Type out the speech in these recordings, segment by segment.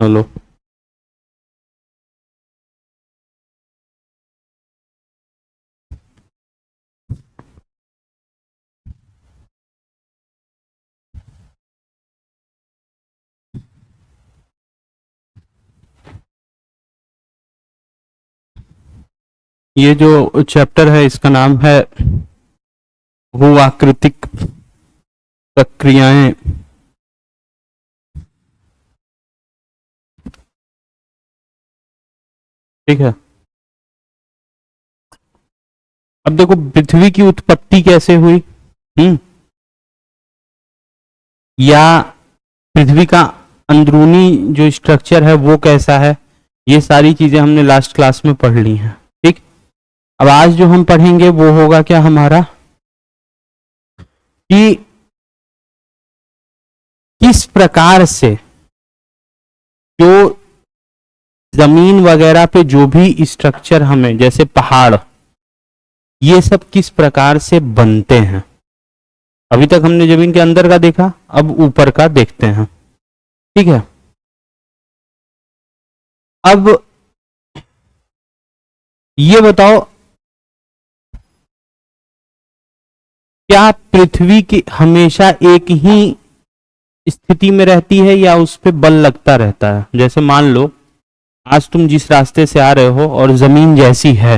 Hello. ये जो chapter है इसका नाम है भूआकृतिक प्रक्रियाएं। ठीक है, अब देखो पृथ्वी की उत्पत्ति कैसे हुई, या पृथ्वी का अंदरूनी जो स्ट्रक्चर है वो कैसा है, ये सारी चीजें हमने लास्ट क्लास में पढ़ ली हैं। ठीक, अब आज जो हम पढ़ेंगे वो होगा क्या हमारा, कि किस प्रकार से जो जमीन वगैरह पे जो भी स्ट्रक्चर हमें, जैसे पहाड़, ये सब किस प्रकार से बनते हैं। अभी तक हमने जमीन के अंदर का देखा, अब ऊपर का देखते हैं। ठीक है, अब ये बताओ, क्या पृथ्वी की हमेशा एक ही स्थिति में रहती है या उस पे बल लगता रहता है। जैसे मान लो आज तुम जिस रास्ते से आ रहे हो और जमीन जैसी है,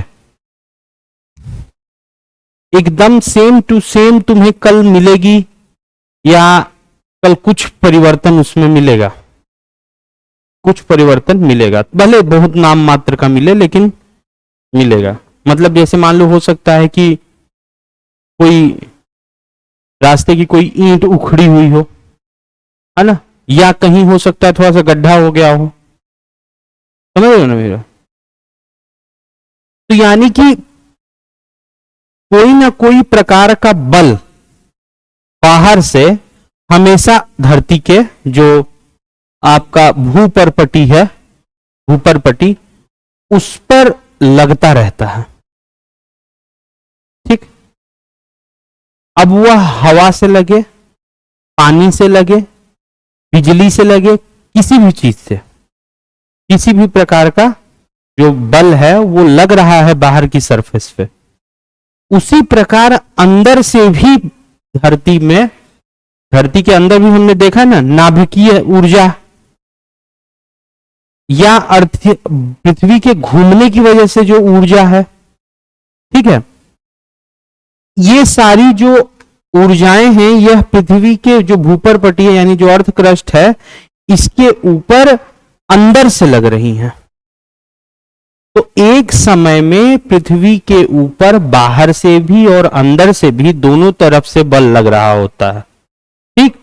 एकदम सेम टू सेम तुम्हें कल मिलेगी या कल कुछ परिवर्तन उसमें मिलेगा, कुछ परिवर्तन मिलेगा, भले बहुत नाम मात्र का मिले लेकिन मिलेगा। मतलब जैसे मान लो हो सकता है कि कोई रास्ते की कोई ईंट उखड़ी हुई हो, है ना, या कहीं हो सकता है थोड़ा सा गड्ढा हो गया हो, समझ रहे हो ना मेरा। तो यानी कि कोई ना कोई प्रकार का बल बाहर से हमेशा धरती के जो आपका भूपरपटी है, भूपरपटी, उस पर लगता रहता है। ठीक, अब वह हवा से लगे, पानी से लगे, बिजली से लगे, किसी भी चीज से, किसी भी प्रकार का जो बल है वो लग रहा है बाहर की सरफेस पे, उसी प्रकार अंदर से भी धरती में, धरती के अंदर भी हमने देखा ना नाभिकीय ऊर्जा या अर्थ पृथ्वी के घूमने की वजह से जो ऊर्जा है, ठीक है, ये सारी जो ऊर्जाएं हैं यह पृथ्वी के जो भूपरपटी है यानी जो अर्थ क्रस्ट है इसके ऊपर अंदर से लग रही हैं। तो एक समय में पृथ्वी के ऊपर बाहर से भी और अंदर से भी दोनों तरफ से बल लग रहा होता है। ठीक,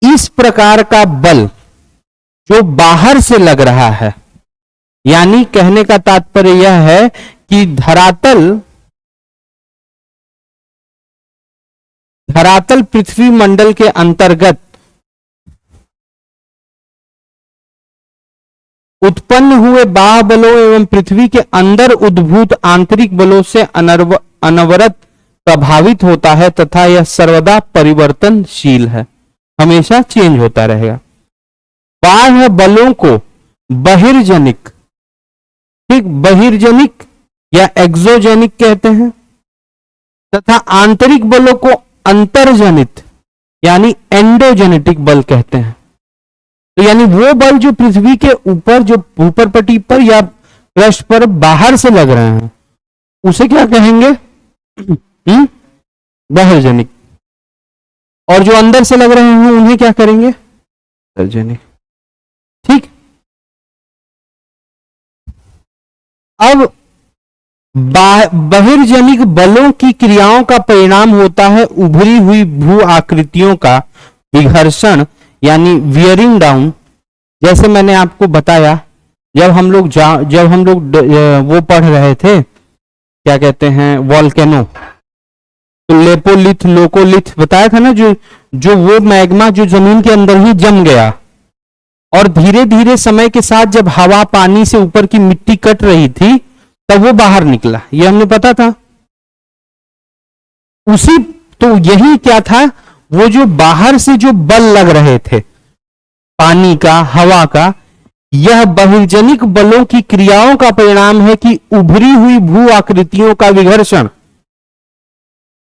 इस प्रकार का बल जो बाहर से लग रहा है, यानी कहने का तात्पर्य यह है कि धरातल पृथ्वी मंडल के अंतर्गत उत्पन्न हुए बाह्य बलों एवं पृथ्वी के अंदर उद्भूत आंतरिक बलों से अनवरत प्रभावित होता है तथा यह सर्वदा परिवर्तनशील है, हमेशा चेंज होता रहेगा। बाह्य बलों को बहिर्जनिक, ठीक, बहिर्जनिक या एक्सोजेनिक कहते हैं तथा आंतरिक बलों को अंतर्जनित यानी एंडोजेनेटिक बल कहते हैं। तो यानी वो बल जो पृथ्वी के ऊपर जो भूपरपटी पर या क्रस्ट पर बाहर से लग रहे हैं उसे क्या कहेंगे, बहिर्जनिक, और जो अंदर से लग रहे हैं उन्हें क्या करेंगे, अंतर्जनिक। ठीक, अब बहिर्जनिक बलों की क्रियाओं का परिणाम होता है उभरी हुई भू आकृतियों का विघर्षण यानी वियरिंग डाउन। जैसे मैंने आपको बताया जब हम लोग वो पढ़ रहे थे, क्या कहते हैं, वॉल्केनो, तो लेपोलिथ लोकोलिथ बताया था ना, जो वो मैग्मा जो जमीन के अंदर ही जम गया और धीरे धीरे समय के साथ जब हवा पानी से ऊपर की मिट्टी कट रही थी तब वो बाहर निकला, ये हमने पता था। उसी तो यही क्या था, वो जो बाहर से जो बल लग रहे थे पानी का, हवा का, यह बहिर्जनिक बलों की क्रियाओं का परिणाम है कि उभरी हुई भू आकृतियों का विघर्षण।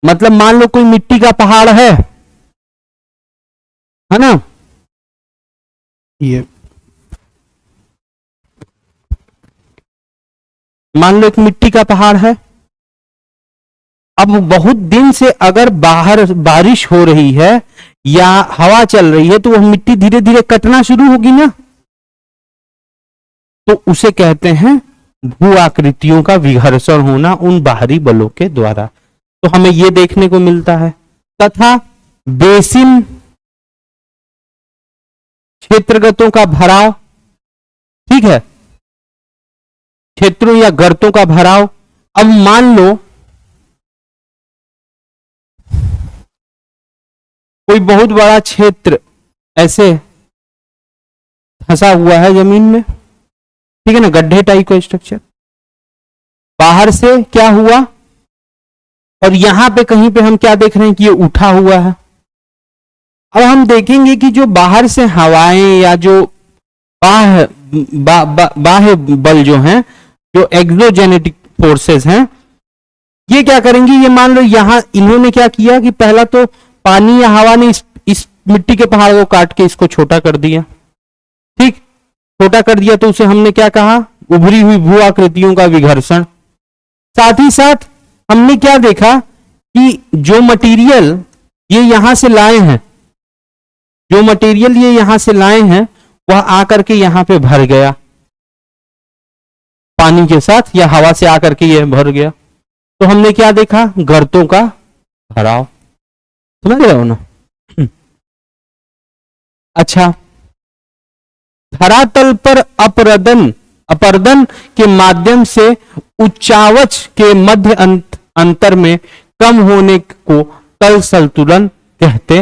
मतलब मान लो कोई मिट्टी का पहाड़ है ना, ये मान लो एक मिट्टी का पहाड़ है। अब बहुत दिन से अगर बाहर बारिश हो रही है या हवा चल रही है तो वह मिट्टी धीरे धीरे कटना शुरू होगी ना, तो उसे कहते हैं भू आकृतियों का विघर्षण होना उन बाहरी बलों के द्वारा। तो हमें यह देखने को मिलता है। तथा बेसिन क्षेत्रगतों का भराव, ठीक है, क्षेत्रों या गर्तों का भराव। अब मान लो कोई बहुत बड़ा क्षेत्र ऐसे फंसा हुआ है जमीन में, ठीक है ना, गड्ढे टाइप का स्ट्रक्चर, बाहर से क्या हुआ और यहां पे कहीं पे हम क्या देख रहे हैं कि ये उठा हुआ है। अब हम देखेंगे कि जो बाहर से हवाएं या जो बाह्य बल जो हैं, जो एक्सोजेनेटिक फोर्सेस हैं, ये क्या करेंगे, ये मान लो यहां इन्होंने क्या किया कि पहला तो पानी या हवा ने इस मिट्टी के पहाड़ को काट के इसको छोटा कर दिया, ठीक, छोटा कर दिया तो उसे हमने क्या कहा, उभरी हुई भू आकृतियों का विघर्षण। साथ ही साथ हमने क्या देखा कि जो मटेरियल ये यहां से लाए हैं, जो मटेरियल ये यहां से लाए हैं वह आकर के यहां पे भर गया पानी के साथ या हवा से आकर के ये भर गया, तो हमने क्या देखा, गर्तों का भराव। समझ रहे हो ना। अच्छा, धरातल पर अपर्दन के माध्यम से उच्चावच के मध्य अंतर में कम होने को तल संतुलन कहते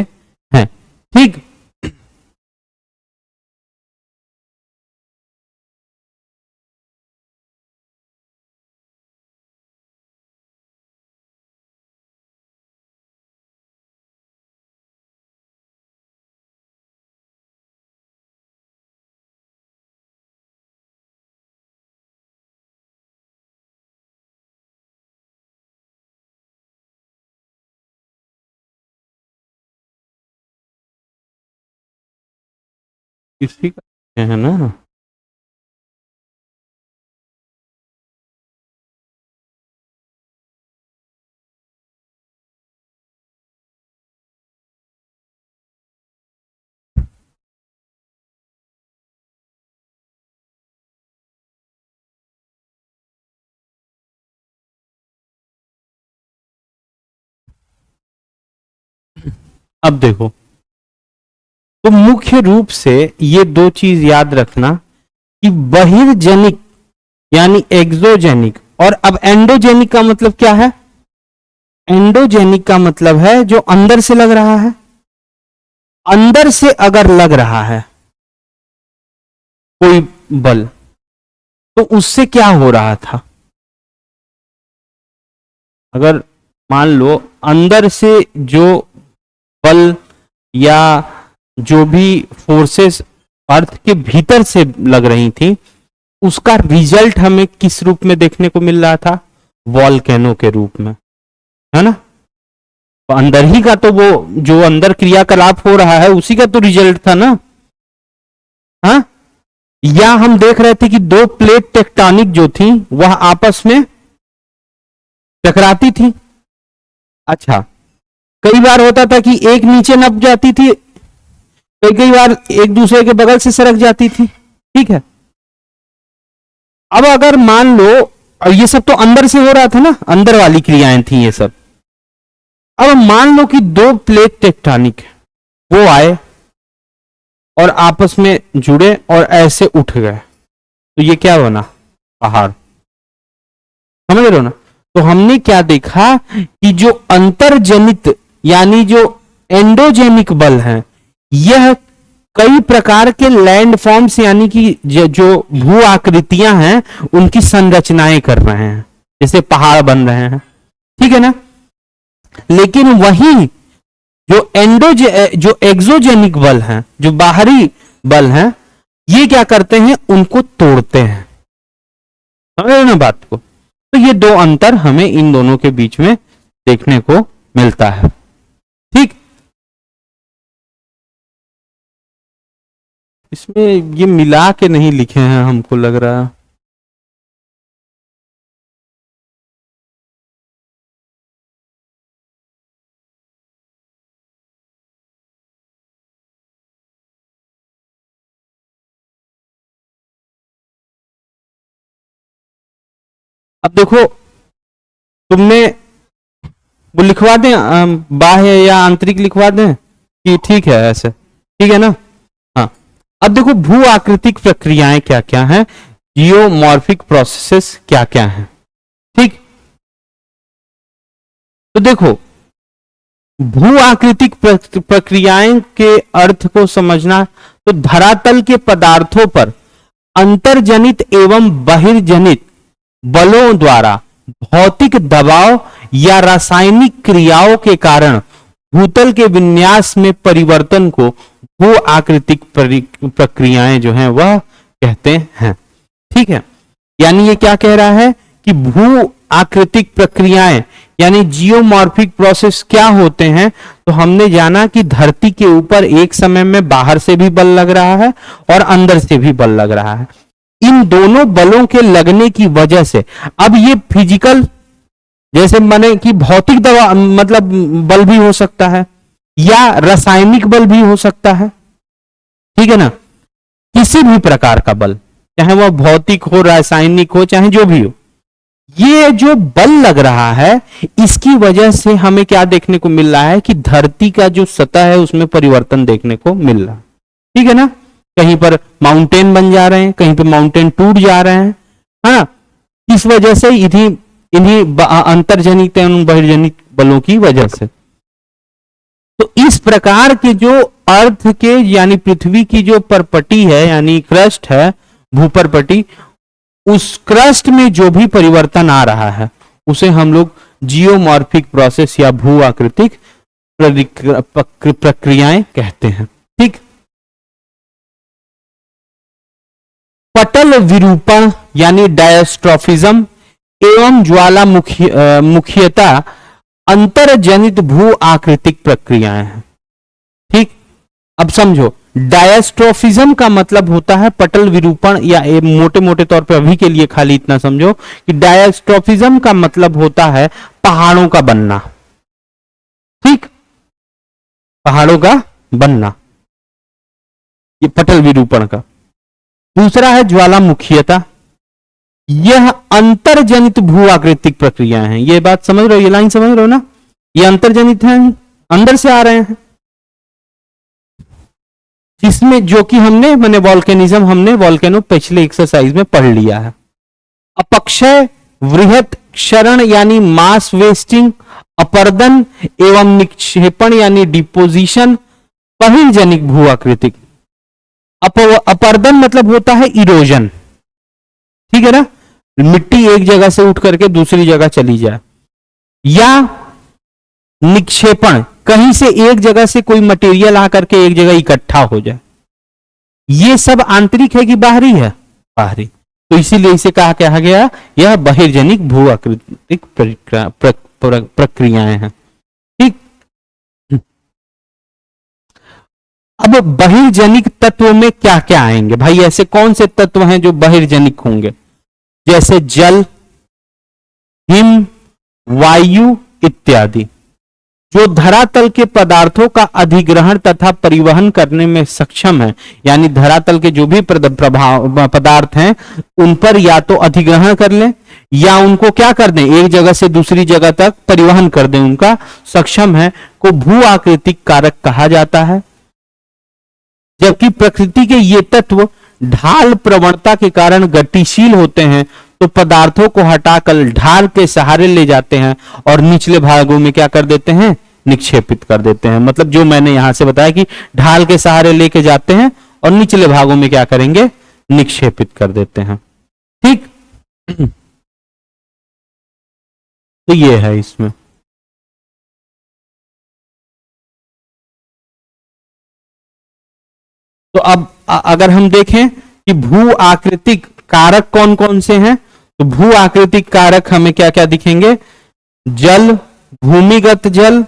हैं। ठीक, इसी का है ना। अब देखो, तो मुख्य रूप से ये दो चीज याद रखना कि बहिर्जनिक यानी एक्सोजेनिक, और अब एंडोजेनिक का मतलब क्या है, एंडोजेनिक का मतलब है जो अंदर से लग रहा है। अंदर से अगर लग रहा है कोई बल तो उससे क्या हो रहा था, अगर मान लो अंदर से जो बल या जो भी फोर्सेस अर्थ के भीतर से लग रही थी उसका रिजल्ट हमें किस रूप में देखने को मिल रहा था, वॉल्केनो के रूप में, है ना। तो अंदर ही का तो वो जो अंदर क्रियाकलाप हो रहा है उसी का तो रिजल्ट था ना। हाँ, या हम देख रहे थे कि दो प्लेट टेक्टोनिक जो थी वह आपस में टकराती थी। अच्छा, कई बार होता था कि एक नीचे नप जाती थी, कई बार एक दूसरे के बगल से सरक जाती थी, ठीक है। अब अगर मान लो, और ये सब तो अंदर से हो रहा था ना, अंदर वाली क्रियाएं थी ये सब। अब मान लो कि दो प्लेट टेक्टोनिक वो आए और आपस में जुड़े और ऐसे उठ गए, तो ये क्या बना, पहाड़। समझ रहे हो ना। तो हमने क्या देखा कि जो अंतर्जनित यानी जो एंडोजेनिक बल है, यह कई प्रकार के लैंडफॉर्म्स यानी कि जो भू आकृतियां हैं उनकी संरचनाएं कर रहे हैं, जैसे पहाड़ बन रहे हैं, ठीक है ना। लेकिन वही जो जो एक्सोजेनिक बल हैं, जो बाहरी बल हैं, ये क्या करते हैं, उनको तोड़ते हैं। समझ रहे हो ना बात को? तो ये दो अंतर हमें इन दोनों के बीच में देखने को मिलता है। ठीक, इसमें ये मिला के नहीं लिखे हैं हमको लग रहा है। अब देखो, तुमने वो लिखवा दें, बाह्य या आंतरिक लिखवा दें कि ठीक है ऐसे, ठीक है ना? हाँ, अब देखो भू आकृतिक प्रक्रियाएं क्या क्या हैं, जियोमॉर्फिक प्रोसेसेस क्या क्या हैं। ठीक, तो देखो भू आकृतिक प्रक्रियाएं के अर्थ को समझना, तो धरातल के पदार्थों पर अंतर्जनित एवं बहिर्जनित बलों द्वारा भौतिक दबाव या रासायनिक क्रियाओं के कारण भूतल के विन्यास में परिवर्तन को भू आकृतिक प्रक्रियाएं जो हैं वह कहते हैं। ठीक है, यानी ये क्या कह रहा है कि भू आकृतिक प्रक्रियाएं यानी जियोमॉर्फिक प्रोसेस क्या होते हैं। तो हमने जाना कि धरती के ऊपर एक समय में बाहर से भी बल लग रहा है और अंदर से भी बल लग रहा है। इन दोनों बलों के लगने की वजह से अब ये फिजिकल, जैसे माने कि भौतिक दबाव मतलब बल भी हो सकता है या रासायनिक बल भी हो सकता है। ठीक है ना, किसी भी प्रकार का बल, चाहे वह भौतिक हो, रासायनिक हो, चाहे जो भी हो, ये जो बल लग रहा है इसकी वजह से हमें क्या देखने को मिल रहा है कि धरती का जो सतह है उसमें परिवर्तन देखने को मिल रहा है। ठीक है ना, कहीं पर माउंटेन बन जा रहे हैं, कहीं पर माउंटेन टूट जा रहे हैं, है ना? इस वजह से इन्हीं इन्हीं अंतर्जनित एवं बहिर्जनित बलों की वजह से। तो इस प्रकार के जो अर्थ के यानी पृथ्वी की जो परपटी है यानी क्रस्ट है, भूपरपटी, उस क्रस्ट में जो भी परिवर्तन आ रहा है उसे हम लोग जियोमॉर्फिक प्रोसेस या भू आकृतिक प्रक्रियाएं कहते हैं। ठीक, पटल विरूपण यानी डायस्ट्रोफिज्म एवं मुख्यता अंतरजनित भू आकृतिक प्रक्रियाएं हैं। ठीक, अब समझो, डायस्ट्रोफिज्म का मतलब होता है पटल विरूपण, या मोटे मोटे तौर पे अभी के लिए खाली इतना समझो कि डायस्ट्रोफिज्म का मतलब होता है पहाड़ों का बनना। ठीक, पहाड़ों का बनना, ये पटल विरूपण का। दूसरा है ज्वालामुखीयता, यह अंतर्जनित भू आकृतिक प्रक्रियाएं हैं। ये बात समझ रहे हो, ये लाइन समझ रहे हो ना? ये अंतर्जनित है, अंदर से आ रहे हैं, जिसमें जो कि हमने मैंने वॉल्केनिज्म, हमने वॉल्केनो पिछले एक्सरसाइज में पढ़ लिया है। अपक्षय, वृहत क्षरण यानी मास वेस्टिंग, अपर्दन एवं निक्षेपण यानी डिपोजिशन, बहिर्जनिक भू आकृतिक। अपर्दन मतलब होता है इरोजन, ठीक है ना, मिट्टी एक जगह से उठ करके दूसरी जगह चली जाए, या निक्षेपण, कहीं से एक जगह से कोई मटेरियल आकर के एक जगह इकट्ठा हो जाए। ये सब आंतरिक है कि बाहरी है? बाहरी। तो इसीलिए इसे कहा गया यह बहिर्जनिक भू आकृतिक प्रक्रियाएं हैं। ठीक, अब बहिर्जनिक तत्व में क्या क्या आएंगे भाई? ऐसे कौन से तत्व हैं जो बहिर्जनिक होंगे? जैसे जल, हिम, वायु इत्यादि, जो धरातल के पदार्थों का अधिग्रहण तथा परिवहन करने में सक्षम है। यानी धरातल के जो भी पदार्थ हैं उन पर या तो अधिग्रहण कर लें या उनको क्या कर दें, एक जगह से दूसरी जगह तक परिवहन कर दें, उनका सक्षम है, को भू आकृतिक कारक कहा जाता है। जबकि प्रकृति के ये तत्व ढाल प्रवणता के कारण गतिशील होते हैं, तो पदार्थों को हटाकर ढाल के सहारे ले जाते हैं और निचले भागों में क्या कर देते हैं, निक्षेपित कर देते हैं। मतलब जो मैंने यहां से बताया कि ढाल के सहारे लेके जाते हैं और निचले भागों में क्या करेंगे, निक्षेपित कर देते हैं। ठीक, तो ये है इसमें। तो अब अगर हम देखें कि भू आकृतिक कारक कौन कौन से हैं, तो भू आकृतिक कारक हमें क्या क्या दिखेंगे? जल, भूमिगत जल,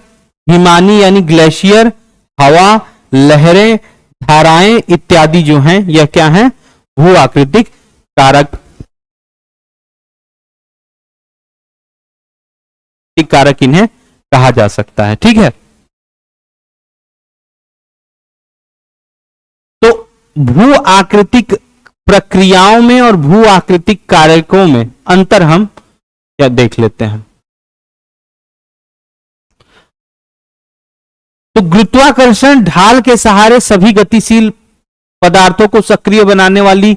हिमानी यानी ग्लेशियर, हवा, लहरें, धाराएं इत्यादि जो हैं यह क्या हैं? भू आकृतिक कारक कारक इन्हें कहा जा सकता है। ठीक है, तो भू आकृतिक प्रक्रियाओं में और भू आकृतिक कारकों में अंतर हम क्या देख लेते हैं। तो गुरुत्वाकर्षण ढाल के सहारे सभी गतिशील पदार्थों को सक्रिय बनाने वाली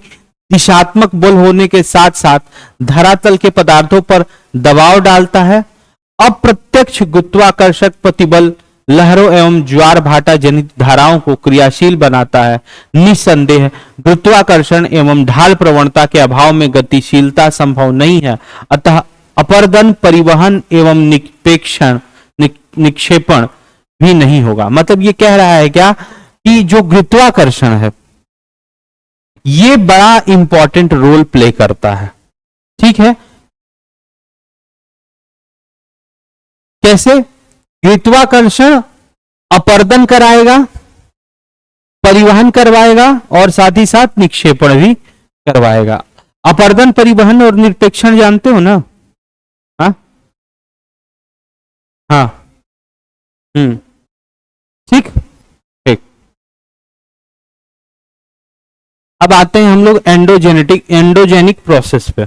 दिशात्मक बल होने के साथ साथ धरातल के पदार्थों पर दबाव डालता है। अप्रत्यक्ष गुरुत्वाकर्षक प्रतिबल लहरों एवं ज्वार भाटा जनित धाराओं को क्रियाशील बनाता है। निस्संदेह गुरुत्वाकर्षण एवं ढाल प्रवणता के अभाव में गतिशीलता संभव नहीं है, अतः अपर्दन, परिवहन एवं निक्षेपण भी नहीं होगा। मतलब ये कह रहा है क्या कि जो गुरुत्वाकर्षण है ये बड़ा इंपॉर्टेंट रोल प्ले करता है। ठीक है, कैसे? गुरुत्वाकर्षण अपर्दन कराएगा, परिवहन करवाएगा और साथ ही साथ निक्षेपण भी करवाएगा। अपर्दन, परिवहन और निक्षेपण जानते हो ना? हाँ हाँ, ठीक ठीक। अब आते हैं हम लोग एंडोजेनिक प्रोसेस पे।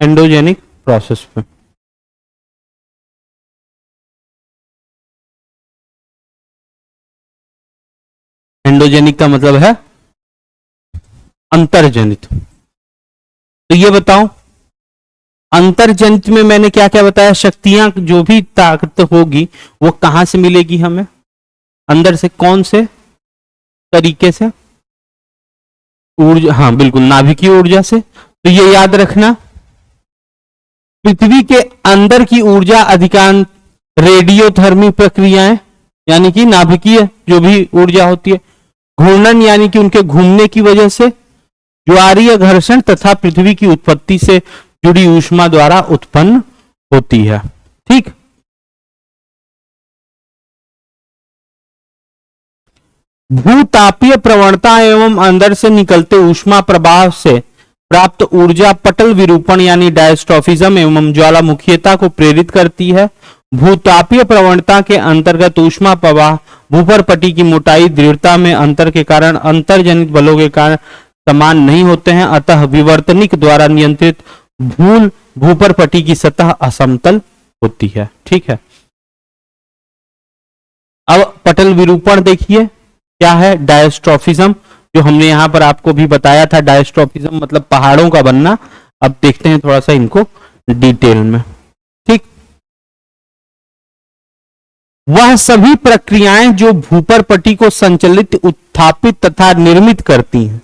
एंडोजेनिक प्रोसेस पे एंडोजेनिक का मतलब है अंतर्जनित। तो ये बताओ अंतर्जनित में मैंने क्या क्या बताया? शक्तियां, जो भी ताकत होगी वो कहां से मिलेगी हमें? अंदर से। कौन से तरीके से? ऊर्जा, हाँ बिल्कुल, नाभिकीय ऊर्जा से। तो ये याद रखना, पृथ्वी के अंदर की ऊर्जा अधिकांश रेडियोथर्मी प्रक्रियाएं यानी कि नाभिकीय जो भी ऊर्जा होती है, घूर्णन यानी कि उनके घूमने की वजह से, ज्वारीय घर्षण तथा पृथ्वी की उत्पत्ति से जुड़ी ऊष्मा द्वारा उत्पन्न होती है। ठीक, भूतापीय प्रवणता एवं अंदर से निकलते ऊष्मा प्रवाह से प्राप्त ऊर्जा पटल विरूपण यानी डायस्ट्रॉफिज्म एवं ज्वालामुखीयता को प्रेरित करती है। भूतापीय प्रवणता के अंतर्गत ऊष्मा प्रवाह भूपर पट्टी की मोटाई, दृढ़ता में अंतर के कारण अंतर्जनित बलों के कारण समान नहीं होते हैं, अतः विवर्तनिक द्वारा नियंत्रित भूपर पट्टी की सतह असमतल होती है। ठीक है, अब पटल विरूपण देखिए क्या है? डायस्ट्रॉफिज्म, जो हमने यहां पर आपको भी बताया था। डायस्ट्रॉफिज्म मतलब पहाड़ों का बनना। अब देखते हैं थोड़ा सा इनको डिटेल में। ठीक, वह सभी प्रक्रियाएं जो भूपर पट्टी को संचालित, उत्थापित तथा निर्मित करती हैं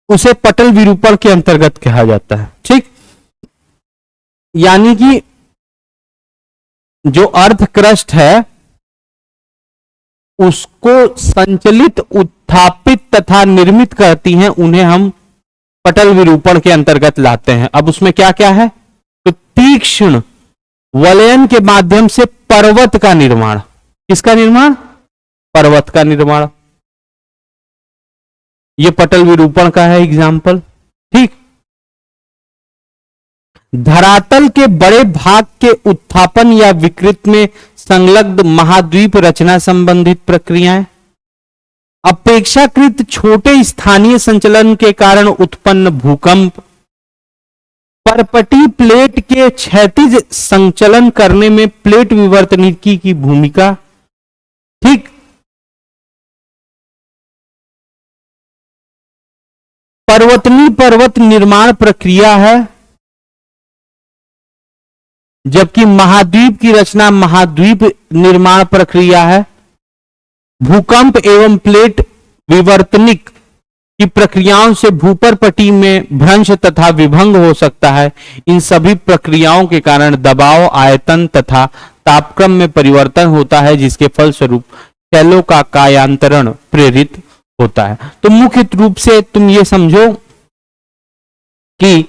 उसे पटल विरूपण के अंतर्गत कहा जाता है। ठीक, यानी कि जो अर्थ क्रस्ट है उसको संचलित, उत्थापित तथा निर्मित करती हैं, उन्हें हम पटल विरूपण के अंतर्गत लाते हैं। अब उसमें क्या क्या है? तो तीक्ष्ण वलयन के माध्यम से पर्वत का निर्माण। किसका निर्माण? पर्वत का निर्माण। यह पटल विरूपण का है एग्जाम्पल। ठीक, धरातल के बड़े भाग के उत्थापन या विकृत में संलग्न महाद्वीप रचना संबंधित प्रक्रियाएं, अपेक्षाकृत छोटे स्थानीय संचलन के कारण उत्पन्न भूकंप, परपटी प्लेट के क्षैतिज संचलन करने में प्लेट विवर्तनिकी की भूमिका। ठीक, पर्वतनी पर्वत निर्माण प्रक्रिया है, जबकि महाद्वीप की रचना महाद्वीप निर्माण प्रक्रिया है। भूकंप एवं प्लेट विवर्तनिक की प्रक्रियाओं से भूपर पट्टी में भ्रंश तथा विभंग हो सकता है। इन सभी प्रक्रियाओं के कारण दबाव, आयतन तथा तापक्रम में परिवर्तन होता है, जिसके फलस्वरूप शैलों का कायांतरण प्रेरित होता है। तो मुख्य रूप से तुम ये समझो कि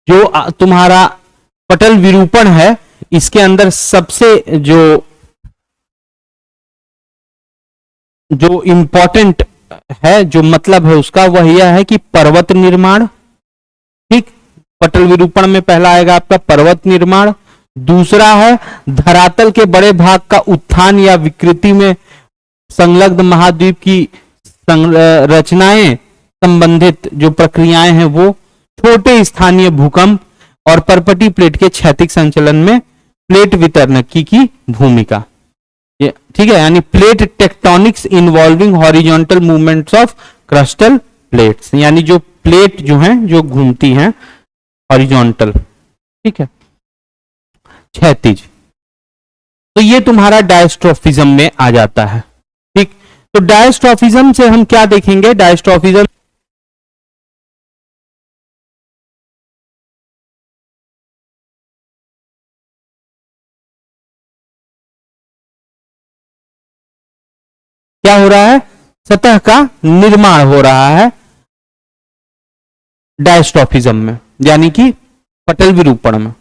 जो तुम्हारा पटल विरूपण है, इसके अंदर सबसे जो इंपॉर्टेंट है, जो मतलब है उसका, वह यह है कि पर्वत निर्माण। ठीक, पटल विरूपण में पहला आएगा आपका पर्वत निर्माण। दूसरा है धरातल के बड़े भाग का उत्थान या विकृति में संलग्न महाद्वीप की रचनाएं संबंधित जो प्रक्रियाएं हैं वो छोटे स्थानीय भूकंप और परपटी प्लेट के क्षैतिज संचलन में प्लेट वितरणकी की भूमिका। ठीक है, यानी plate tectonics involving horizontal movements of crustal plates, यानी जो प्लेट जो हैं जो घूमती हैं हॉरिजॉन्टल, ठीक है, क्षैतिज। तो ये तुम्हारा डायस्ट्रोफिज्म में आ जाता है। ठीक, तो डायस्ट्रोफिज्म से हम क्या देखेंगे? डायस्ट्रोफिज्म क्या हो रहा है? सतह का निर्माण हो रहा है डायस्ट्रोफिज्म में, यानी कि पटल विरूपण में।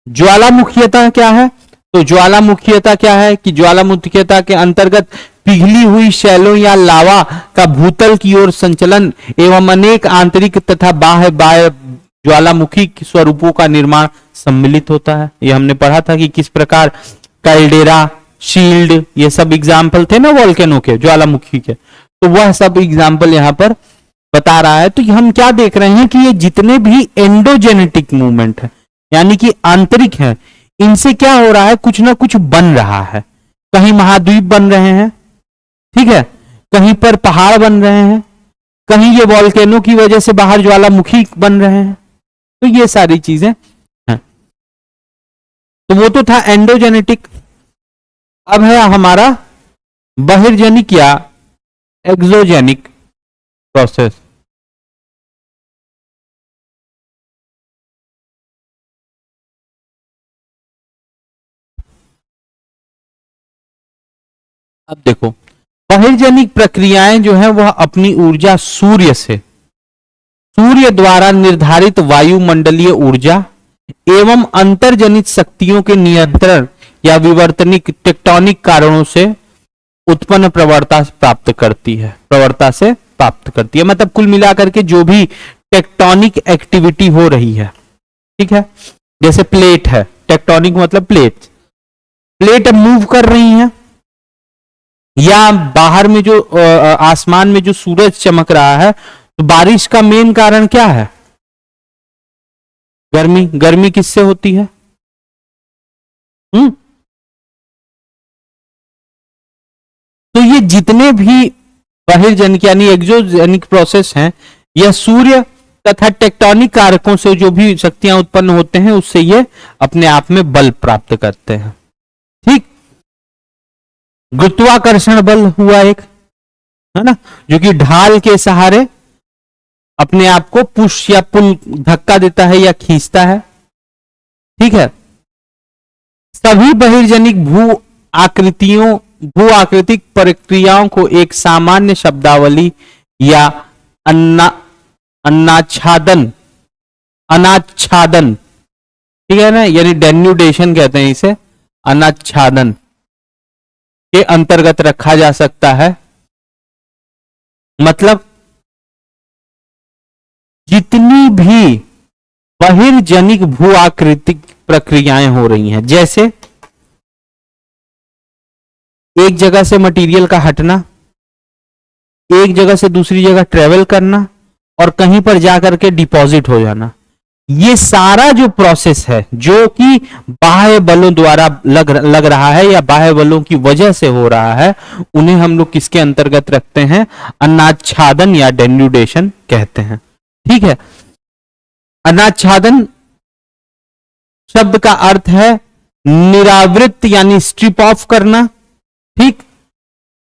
ज्वालामुखीयता क्या है? तो ज्वालामुखीयता क्या है कि ज्वालामुखीयता के अंतर्गत पिघली हुई शैलों या लावा का भूतल की ओर संचलन एवं अनेक आंतरिक तथा बाह्य ज्वालामुखी स्वरूपों का निर्माण सम्मिलित होता है। ये हमने पढ़ा था कि किस प्रकार कैल्डेरा, शील्ड, ये सब एग्जाम्पल थे ना वोल्केनो के, ज्वालामुखी के, तो वह सब एग्जाम्पल यहां पर बता रहा है। तो हम क्या देख रहे हैं कि ये जितने भी एंडोजेनेटिक मूवमेंट है, यानी कि आंतरिक है, इनसे क्या हो रहा है? कुछ ना कुछ बन रहा है। कहीं महाद्वीप बन रहे हैं, ठीक है, कहीं पर पहाड़ बन रहे हैं, कहीं ये वोल्केनो की वजह से बाहर ज्वालामुखी बन रहे हैं। तो ये सारी चीजें हैं। तो वो तो था एंडोजेनेटिक। अब है हमारा बहिर्जनिक या एक्सोजेनिक प्रोसेस। अब देखो, बहिर्जनिक प्रक्रियाएं जो है वह अपनी ऊर्जा सूर्य द्वारा निर्धारित वायुमंडलीय ऊर्जा एवं अंतर्जनित शक्तियों के नियंत्रण या विवर्तनिक टेक्टोनिक कारणों से उत्पन्न प्रवणता से प्राप्त करती है। मतलब कुल मिलाकर के जो भी टेक्टोनिक एक्टिविटी हो रही है, ठीक है, जैसे प्लेट है, टेक्टोनिक मतलब प्लेट मूव कर रही है, या बाहर में जो आसमान में जो सूरज चमक रहा है, तो बारिश का मेन कारण क्या है? गर्मी किससे होती है? तो ये जितने भी बहिर्जनिक यानी एक्सोजेनिक प्रोसेस हैं, यह सूर्य तथा टेक्टोनिक कारकों से जो भी शक्तियां उत्पन्न होते हैं उससे ये अपने आप में बल प्राप्त करते हैं। ठीक, गुरुत्वाकर्षण बल हुआ एक, है ना, जो कि ढाल के सहारे अपने आप को पुश या पुल, धक्का देता है या खींचता है। ठीक है, सभी बहिर्जनिक भू आकृतिक प्रक्रियाओं को एक सामान्य शब्दावली या अनाच्छादन, ठीक है ना, यानी डेन्यूडेशन कहते हैं इसे, अनाच्छादन के अंतर्गत रखा जा सकता है। मतलब जितनी भी बहिर्जनिक भू आकृतिक प्रक्रियाएं हो रही हैं, जैसे एक जगह से मटेरियल का हटना, एक जगह से दूसरी जगह ट्रेवल करना और कहीं पर जाकर के डिपॉजिट हो जाना, ये सारा जो प्रोसेस है जो कि बाह्य बलों द्वारा लग रहा है या बाह्य बलों की वजह से हो रहा है, उन्हें हम लोग किसके अंतर्गत रखते हैं? अनाच्छादन या डेन्यूडेशन कहते हैं। ठीक है, अनाच्छादन शब्द का अर्थ है निरावृत यानी स्ट्रिप ऑफ करना, ठीक,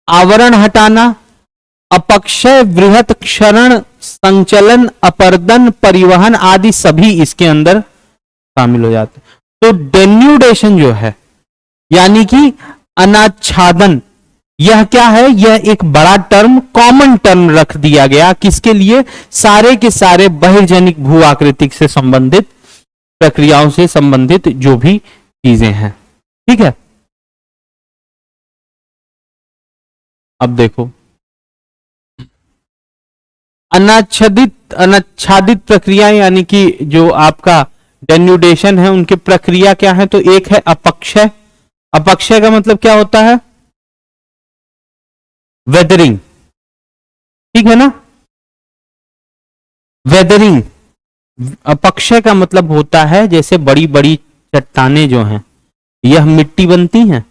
आवरण हटाना, अपक्षय, वृहत क्षरण, संचलन, अपर्दन, परिवहन आदि सभी इसके अंदर शामिल हो जाते हैं। तो डेन्यूडेशन जो है यानी कि अनाच्छादन, यह क्या है, यह एक बड़ा टर्म, कॉमन टर्म रख दिया गया किसके लिए, सारे के सारे बहिर्जनिक भू आकृतिक से संबंधित प्रक्रियाओं से संबंधित जो भी चीजें हैं, ठीक है। अब देखो अनाच्छादित प्रक्रिया यानी कि जो आपका डेन्यूडेशन है उनकी प्रक्रिया क्या है, तो एक है अपक्षय। अपक्षय का मतलब क्या होता है, वेदरिंग, ठीक है ना, वेदरिंग। अपक्षय का मतलब होता है जैसे बड़ी बड़ी चट्टानें जो हैं यह मिट्टी बनती हैं,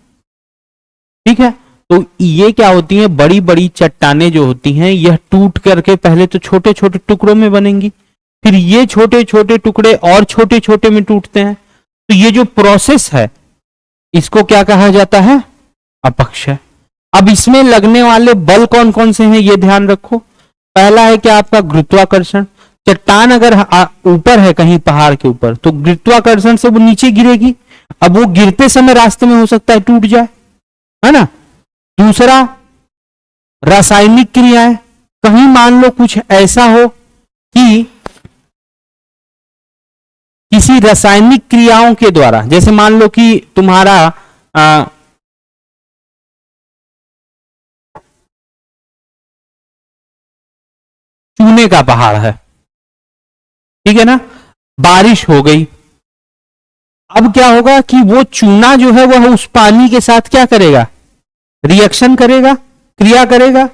ठीक है, तो ये क्या होती हैं, बड़ी बड़ी चट्टानें जो होती हैं यह टूट करके पहले तो छोटे छोटे टुकड़ों में बनेंगी, फिर ये छोटे छोटे टुकड़े और छोटे छोटे में टूटते हैं। तो ये जो प्रोसेस है इसको क्या कहा जाता है, अपक्षय। अब इसमें लगने वाले बल कौन कौन से हैं ये ध्यान रखो। पहला है क्या आपका गुरुत्वाकर्षण। चट्टान अगर ऊपर है कहीं पहाड़ के ऊपर तो गुरुत्वाकर्षण से वो नीचे गिरेगी, अब वो गिरते समय रास्ते में हो सकता है टूट जाए, है ना। दूसरा रासायनिक क्रियाएं, कहीं मान लो कुछ ऐसा हो कि किसी रासायनिक क्रियाओं के द्वारा, जैसे मान लो कि तुम्हारा चूने का पहाड़ है, ठीक है ना, बारिश हो गई, अब क्या होगा कि वो चूना जो है वह उस पानी के साथ क्या करेगा, रिएक्शन करेगा, क्रिया करेगा।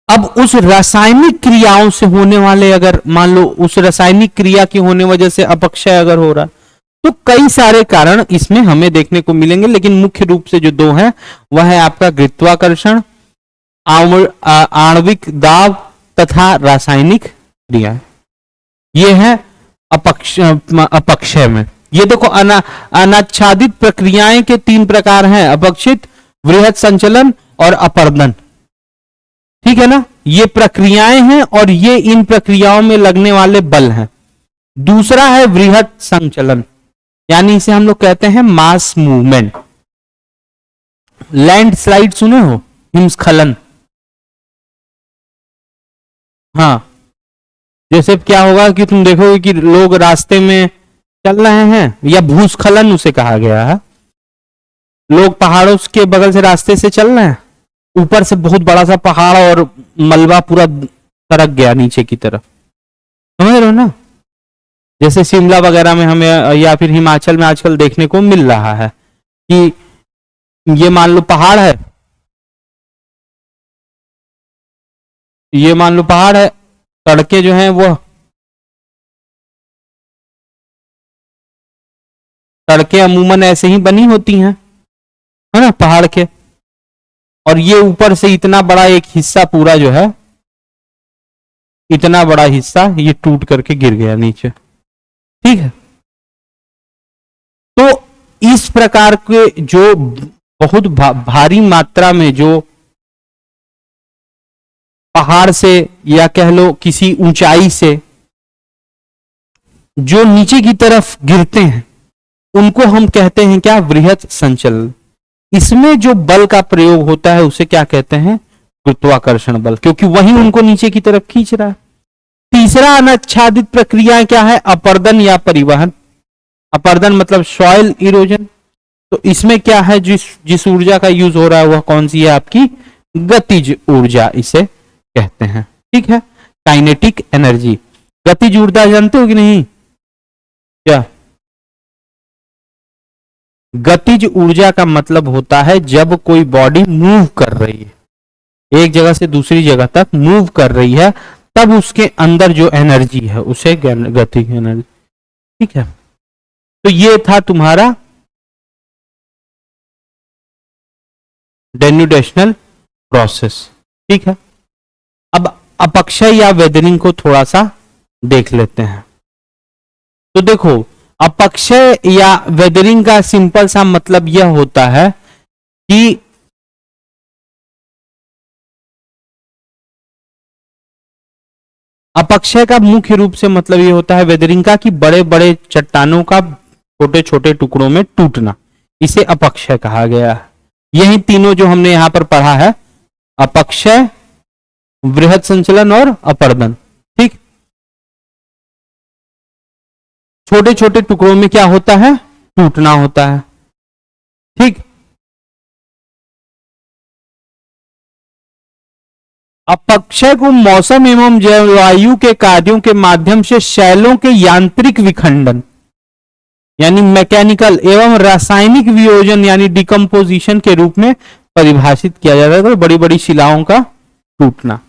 अब उस रासायनिक क्रियाओं से होने वाले, अगर मान लो उस रासायनिक क्रिया की होने वजह से अपक्षय अगर हो रहा, तो कई सारे कारण इसमें हमें देखने को मिलेंगे, लेकिन मुख्य रूप से जो दो है वह है आपका गुरुत्वाकर्षण, आणविक दाब तथा रासायनिक क्रिया। यह है अपक्षय में। ये देखो अनाच्छादित प्रक्रियाएं के तीन प्रकार हैं, अपक्षित, वृहत संचलन और अपर्दन, ठीक है ना। ये प्रक्रियाएं हैं और ये इन प्रक्रियाओं में लगने वाले बल हैं। दूसरा है वृहत संचलन, यानी इसे हम लोग कहते हैं मास मूवमेंट। लैंडस्लाइड सुने हो, हिमस्खलन, हाँ, जैसे क्या होगा कि तुम देखोगे कि लोग रास्ते में चल रहे हैं, या भूस्खलन उसे कहा गया है, लोग पहाड़ों के बगल से रास्ते से चल रहे हैं, ऊपर से बहुत बड़ा सा पहाड़ और मलबा पूरा सरक गया नीचे की तरफ, समझ रहे हो ना। जैसे शिमला वगैरह में हमें या फिर हिमाचल में आजकल देखने को मिल रहा है कि ये मान लो पहाड़ है, ये मान लो पहाड़ है, सड़कें जो हैं वो सड़कें अमूमन ऐसे ही बनी होती हैं, है ना, पहाड़ के, और ये ऊपर से इतना बड़ा एक हिस्सा पूरा जो है, इतना बड़ा हिस्सा ये टूट करके गिर गया नीचे, ठीक है। तो इस प्रकार के जो बहुत भारी मात्रा में जो पहाड़ से या कह लो किसी ऊंचाई से जो नीचे की तरफ गिरते हैं उनको हम कहते हैं क्या, वृहत संचलन। इसमें जो बल का प्रयोग होता है उसे क्या कहते हैं, गुरुत्वाकर्षण बल, क्योंकि वही उनको नीचे की तरफ खींच रहा है। तीसरा अनाच्छादित प्रक्रिया क्या है, अपर्दन या परिवहन। अपर्दन मतलब सॉइल इरोजन। तो इसमें क्या है, जिस ऊर्जा का यूज हो रहा है वह कौन सी है, आपकी गतिज ऊर्जा इसे कहते हैं, ठीक है, काइनेटिक एनर्जी। गतिज ऊर्जा जानते हो कि नहीं, क्या गतिज ऊर्जा का मतलब होता है जब कोई बॉडी मूव कर रही है, एक जगह से दूसरी जगह तक मूव कर रही है, तब उसके अंदर जो एनर्जी है उसे गतिज एनर्जी, ठीक है। तो ये था तुम्हारा डेन्यूडेशनल प्रोसेस, ठीक है। अब अपक्षय या वेदरिंग को थोड़ा सा देख लेते हैं। तो देखो, अपक्षय या वेदरिंग का सिंपल सा मतलब यह होता है कि अपक्षय का मुख्य रूप से मतलब यह होता है वेदरिंग का कि बड़े बड़े चट्टानों का छोटे छोटे टुकड़ों में टूटना, इसे अपक्षय कहा गया है। यही तीनों जो हमने यहां पर पढ़ा है, अपक्षय, वृहद संचलन और अपर्दन। ठीक, छोटे छोटे टुकड़ों में क्या होता है, टूटना होता है। ठीक, अपक्षय को मौसम एवं जलवायु के कार्यों के माध्यम से शैलों के यांत्रिक विखंडन यानी मैकेनिकल एवं रासायनिक वियोजन यानी डिकम्पोजिशन के रूप में परिभाषित किया जाता है, तो बड़ी बड़ी शिलाओं का टूटना।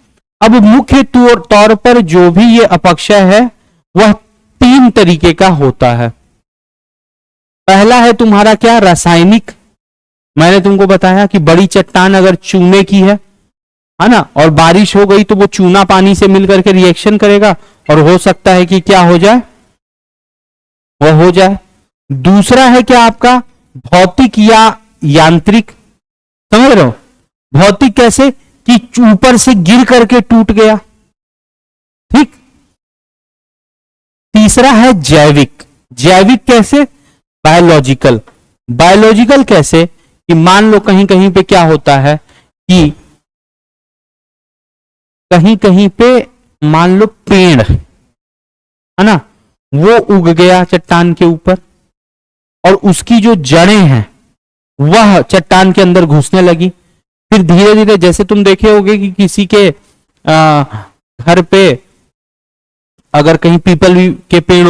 अब मुख्य तौर पर जो भी ये अपक्षय है वह तीन तरीके का होता है। पहला है तुम्हारा क्या, रासायनिक। मैंने तुमको बताया कि बड़ी चट्टान अगर चूने की है ना, और बारिश हो गई तो वो चूना पानी से मिलकर के रिएक्शन करेगा और हो सकता है कि क्या हो जाए, वह हो जाए। दूसरा है क्या आपका, भौतिक या यांत्रिक। समझ रहे हो, भौतिक कैसे कि ऊपर से गिर करके टूट गया। ठीक, तीसरा है जैविक। जैविक कैसे, बायोलॉजिकल। बायोलॉजिकल कैसे कि मान लो कहीं कहीं पे क्या होता है कि कहीं कहीं पे मान लो पेड़ है ना, वो उग गया चट्टान के ऊपर और उसकी जो जड़ें हैं वह चट्टान के अंदर घुसने लगी। फिर धीरे धीरे जैसे तुम देखे होगे कि किसी के घर पे अगर कहीं पीपल के पेड़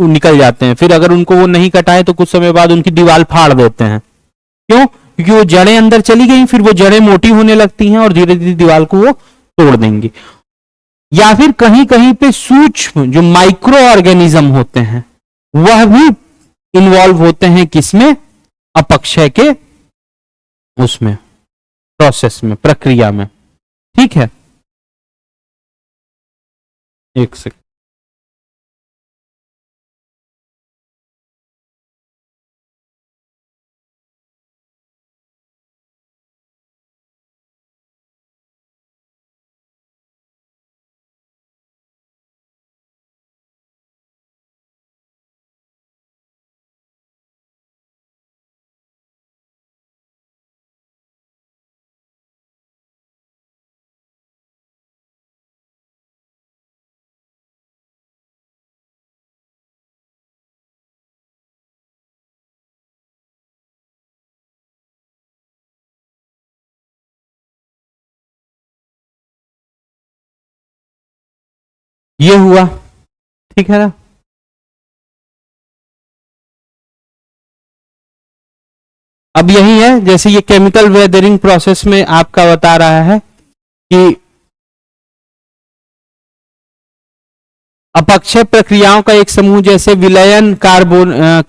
निकल जाते हैं, फिर अगर उनको वो नहीं कटाए तो कुछ समय बाद उनकी दीवार फाड़ देते हैं। क्यों, क्योंकि वो जड़ें अंदर चली गई, फिर वो जड़ें मोटी होने लगती हैं और धीरे धीरे दीवार को वो तोड़ देंगी। या फिर कहीं कहीं पे सूक्ष्म जो माइक्रो ऑर्गेनिज्म होते हैं वह भी इन्वॉल्व होते हैं किसमें, अपक्षय के उसमें प्रोसेस में, प्रक्रिया में। ठीक है, एक सेकंड। ये हुआ, ठीक है ना। अब यही है, जैसे ये केमिकल वेदरिंग प्रोसेस में आपका बता रहा है कि अपक्षय प्रक्रियाओं का एक समूह जैसे विलयन,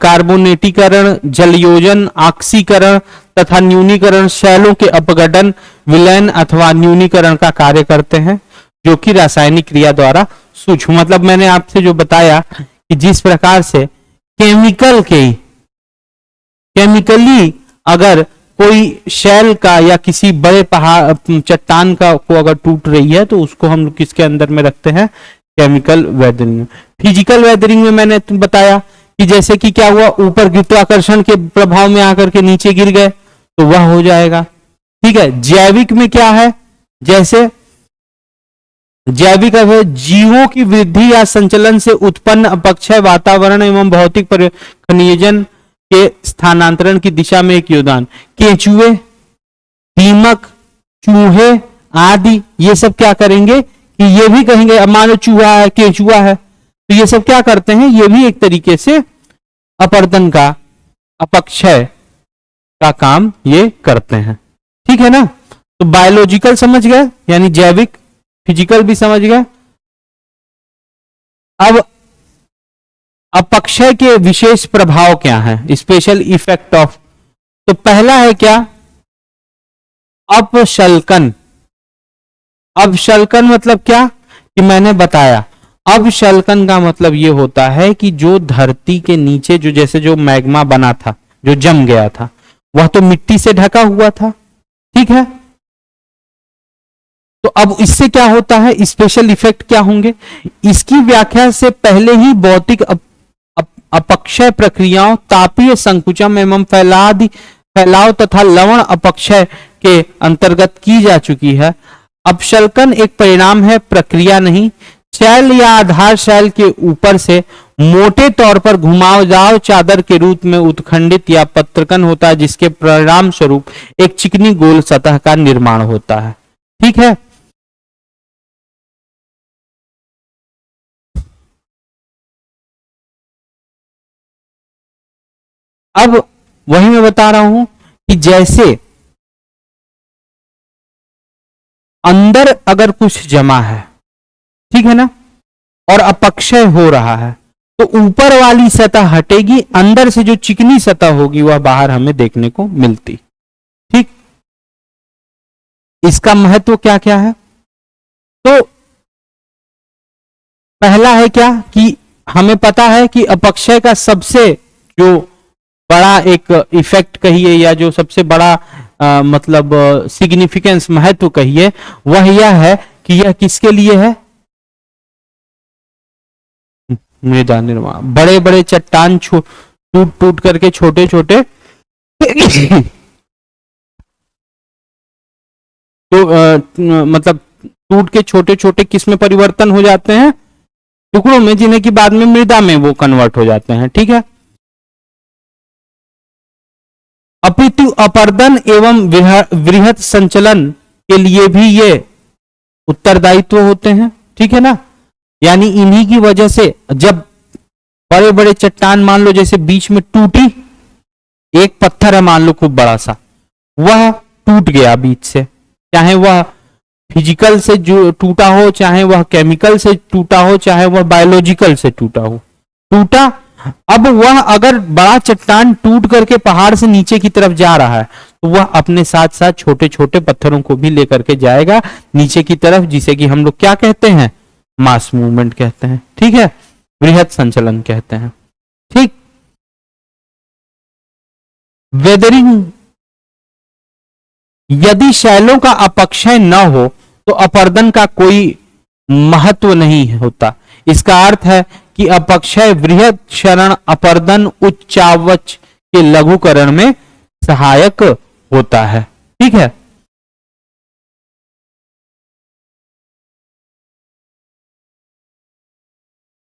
कार्बोनेटीकरण, जलयोजन, ऑक्सीकरण तथा न्यूनीकरण शैलों के अपघटन, विलयन अथवा न्यूनीकरण का कार्य करते हैं, जो कि रासायनिक क्रिया द्वारा सूक्ष्म, मतलब मैंने आपसे जो बताया कि जिस प्रकार से केमिकली अगर कोई शैल का या किसी बड़े पहाड़ चट्टान का को अगर टूट रही है तो उसको हम किसके अंदर में रखते हैं, केमिकल वेदरिंग में। फिजिकल वेदरिंग में मैंने बताया कि जैसे कि क्या हुआ, ऊपर गुरुत्वाकर्षण के प्रभाव में आकर के नीचे गिर गए तो वह हो जाएगा। ठीक है, जैविक में क्या है, जैसे जैविक है जीवों की वृद्धि या संचलन से उत्पन्न अपक्षय वातावरण एवं भौतिक खनिजन के स्थानांतरण की दिशा में एक योगदान। केंचुए, दीमक, चूहे आदि ये सब क्या करेंगे कि ये भी कहेंगे, अब मान लो चूहा है, केंचुआ है, तो ये सब क्या करते हैं, ये भी एक तरीके से अपरदन का, अपक्षय का काम ये करते हैं। ठीक है ना, तो बायोलॉजिकल समझ गए यानी जैविक, फिजिकल भी समझ गए। अब अपक्षय के विशेष प्रभाव क्या है, स्पेशल इफेक्ट ऑफ, तो पहला है क्या, अपशल्कन। अपशल्कन मतलब क्या कि मैंने बताया अवशल्कन का मतलब ये होता है कि जो धरती के नीचे जो जैसे जो मैग्मा बना था, जो जम गया था, वह तो मिट्टी से ढका हुआ था, ठीक है। तो अब इससे क्या होता है, स्पेशल इफेक्ट क्या होंगे, इसकी व्याख्या से पहले ही भौतिक अपक्षय प्रक्रियाओं, तापीय संकुचन एवं फैलाव तथा लवण अपक्षय के अंतर्गत की जा चुकी है। अपशल्कन एक परिणाम है, प्रक्रिया नहीं। शैल या आधार शैल के ऊपर से मोटे तौर पर घुमावदार चादर के रूप में उत्खंडित या पत्रकन होता है, जिसके परिणाम स्वरूप एक चिकनी गोल सतह का निर्माण होता है, ठीक है। अब वही मैं बता रहा हूं कि जैसे अंदर अगर कुछ जमा है, ठीक है ना, और अपक्षय हो रहा है, तो ऊपर वाली सतह हटेगी, अंदर से जो चिकनी सतह होगी वह बाहर हमें देखने को मिलती, ठीक। इसका महत्व क्या क्या है, तो पहला है क्या कि हमें पता है कि अपक्षय का सबसे जो बड़ा एक इफेक्ट कहिए या जो सबसे बड़ा मतलब सिग्निफिकेंस, महत्व कहिए, वह यह है कि यह किसके लिए है, मृदा निर्माण। बड़े बड़े चट्टान टूट टूट करके छोटे छोटे तो मतलब टूट के छोटे छोटे किस में परिवर्तन हो जाते हैं, टुकड़ों में, जिन्हें कि बाद में मृदा में वो कन्वर्ट हो जाते हैं, ठीक है। अपितु अपर्दन एवं वृहत संचलन के लिए भी ये उत्तरदायित्व होते हैं, ठीक है ना। यानी इन्हीं की वजह से जब बड़े बड़े चट्टान, मान लो जैसे बीच में टूटी, एक पत्थर है मान लो खूब बड़ा सा, वह टूट गया बीच से, चाहे वह फिजिकल से जो टूटा हो, चाहे वह केमिकल से टूटा हो, चाहे वह बायोलॉजिकल से टूटा हो, टूटा। अब वह अगर बड़ा चट्टान टूट करके पहाड़ से नीचे की तरफ जा रहा है, तो वह अपने साथ साथ छोटे छोटे पत्थरों को भी लेकर के जाएगा नीचे की तरफ, जिसे कि हम लोग क्या कहते हैं, मास मूवमेंट कहते हैं, ठीक है, वृहत संचलन कहते हैं, ठीक। वेदरिंग, यदि शैलों का अपक्षय न हो तो अपर्दन का कोई महत्व नहीं होता। इसका अर्थ है कि अपक्षय वृहत क्षरण अपर्दन उच्चावच के लघुकरण में सहायक होता है, ठीक है।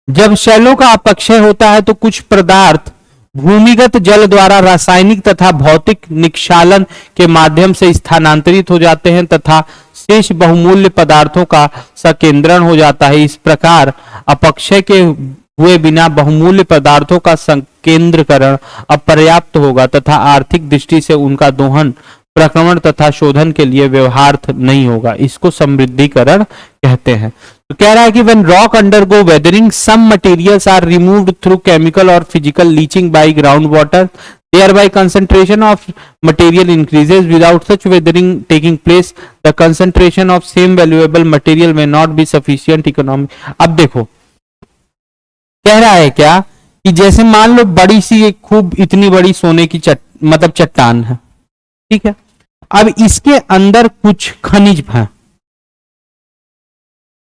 जब शैलों का अपक्षय होता है तो कुछ पदार्थ भूमिगत जल द्वारा रासायनिक तथा भौतिक निक्षालन के माध्यम से स्थानांतरित हो जाते हैं तथा शेष बहुमूल्य पदार्थों का संकेंद्रण हो जाता है। इस प्रकार अपक्षय के हुए बिना बहुमूल्य पदार्थों का संकेंद्रीकरण अपर्याप्त होगा तथा आर्थिक दृष्टि से उनका दोहन, प्रक्रमण तथा शोधन के लिए व्यवहार्थ नहीं होगा। इसको समृद्धिकरण कहते हैं। तो कह रहा है कि when rock undergo weathering, some materials are removed through chemical or physical leaching by groundwater, thereby concentration of material increases. Without such weathering taking place, the concentration of same valuable material may not be sufficient economic. अब देखो कह रहा है क्या कि जैसे मान लो बड़ी सी एक खूब इतनी बड़ी सोने की मतलब चट्टान है, ठीक है। अब इसके अंदर कुछ खनिज है,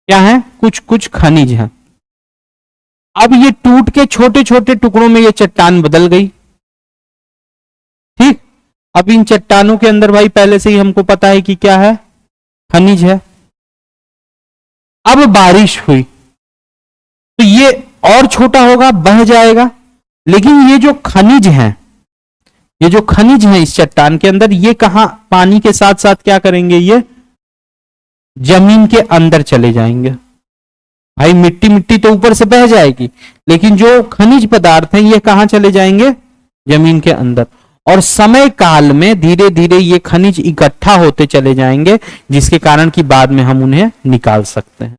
क्या है, कुछ कुछ खनिज है। अब ये टूट के छोटे छोटे टुकड़ों में ये चट्टान बदल गई, ठीक। अब इन चट्टानों के अंदर भाई पहले से ही हमको पता है कि क्या है, खनिज है। अब बारिश हुई तो ये और छोटा होगा, बह जाएगा, लेकिन ये जो खनिज है, ये जो खनिज है इस चट्टान के अंदर, ये कहां पानी के साथ साथ क्या करेंगे, ये जमीन के अंदर चले जाएंगे। भाई मिट्टी मिट्टी तो ऊपर से बह जाएगी, लेकिन जो खनिज पदार्थ हैं ये कहां चले जाएंगे, जमीन के अंदर। और समय काल में धीरे धीरे ये खनिज इकट्ठा होते चले जाएंगे, जिसके कारण कि बाद में हम उन्हें निकाल सकते हैं,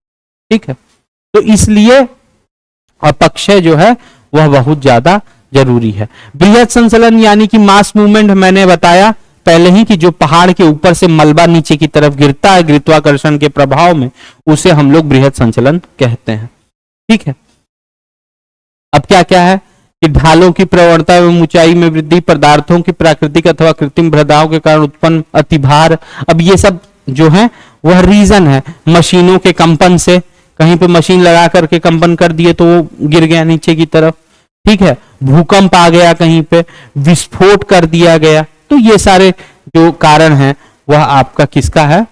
ठीक है। तो इसलिए अपक्षय जो है वह बहुत ज्यादा जरूरी है। बृहद संचलन यानी कि मास मूवमेंट, मैंने बताया पहले ही कि जो पहाड़ के ऊपर से मलबा नीचे की तरफ गिरता है गुरुत्वाकर्षण के प्रभाव में, उसे हम लोग बृहद संचलन कहते हैं, ठीक है। अब क्या क्या है कि ढालों की प्रवणता एवं ऊंचाई में वृद्धि, पदार्थों की प्राकृतिक अथवा कृत्रिम बाधाओं के कारण उत्पन्न अतिभार। अब ये सब जो है वह रीजन है, मशीनों के कंपन से, कहीं पे मशीन लगा करके कंपन कर दिए तो वो गिर गया नीचे की तरफ, ठीक है, भूकंप आ गया, कहीं पे विस्फोट कर दिया गया, तो ये सारे जो कारण है वह आपका किसका है,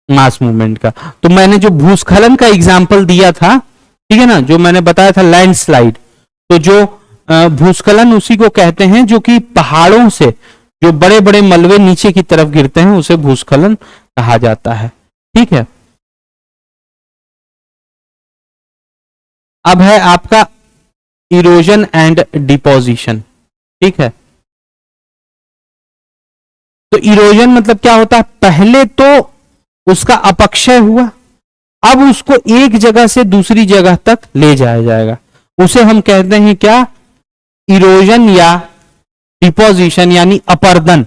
मास मूवमेंट का। तो मैंने जो भूस्खलन का एग्जाम्पल दिया था, ठीक है ना, जो मैंने बताया था लैंडस्लाइड, तो जो भूस्खलन उसी को कहते हैं जो कि पहाड़ों से जो बड़े बड़े मलबे नीचे की तरफ गिरते हैं उसे भूस्खलन कहा जाता है, ठीक है। अब है आपका इरोजन एंड डिपोजिशन, ठीक है। तो इरोजन मतलब क्या होता है, पहले तो उसका अपक्षय हुआ, अब उसको एक जगह से दूसरी जगह तक ले जाया जाएगा, उसे हम कहते हैं क्या, इरोजन या डिपोजिशन यानी अपर्दन।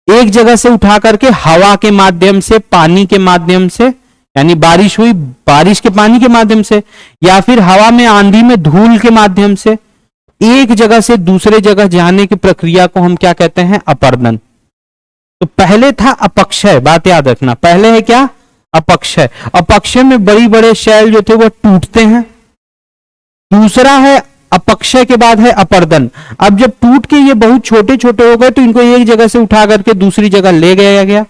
एक जगह से उठा करके हवा के माध्यम से, पानी के माध्यम से, यानी बारिश हुई, बारिश के पानी के माध्यम से, या फिर हवा में, आंधी में, धूल के माध्यम से एक जगह से दूसरे जगह जाने की प्रक्रिया को हम क्या कहते हैं, अपर्दन। तो पहले था अपक्षय, बात याद रखना, पहले है क्या, अपक्षय। अपक्षय में बड़ी बड़े शैल जो थे वो टूटते हैं। दूसरा है अपक्षय के बाद है अपर्दन। अब जब टूट के ये बहुत छोटे छोटे हो गए तो इनको एक जगह से उठा करके दूसरी जगह ले गया।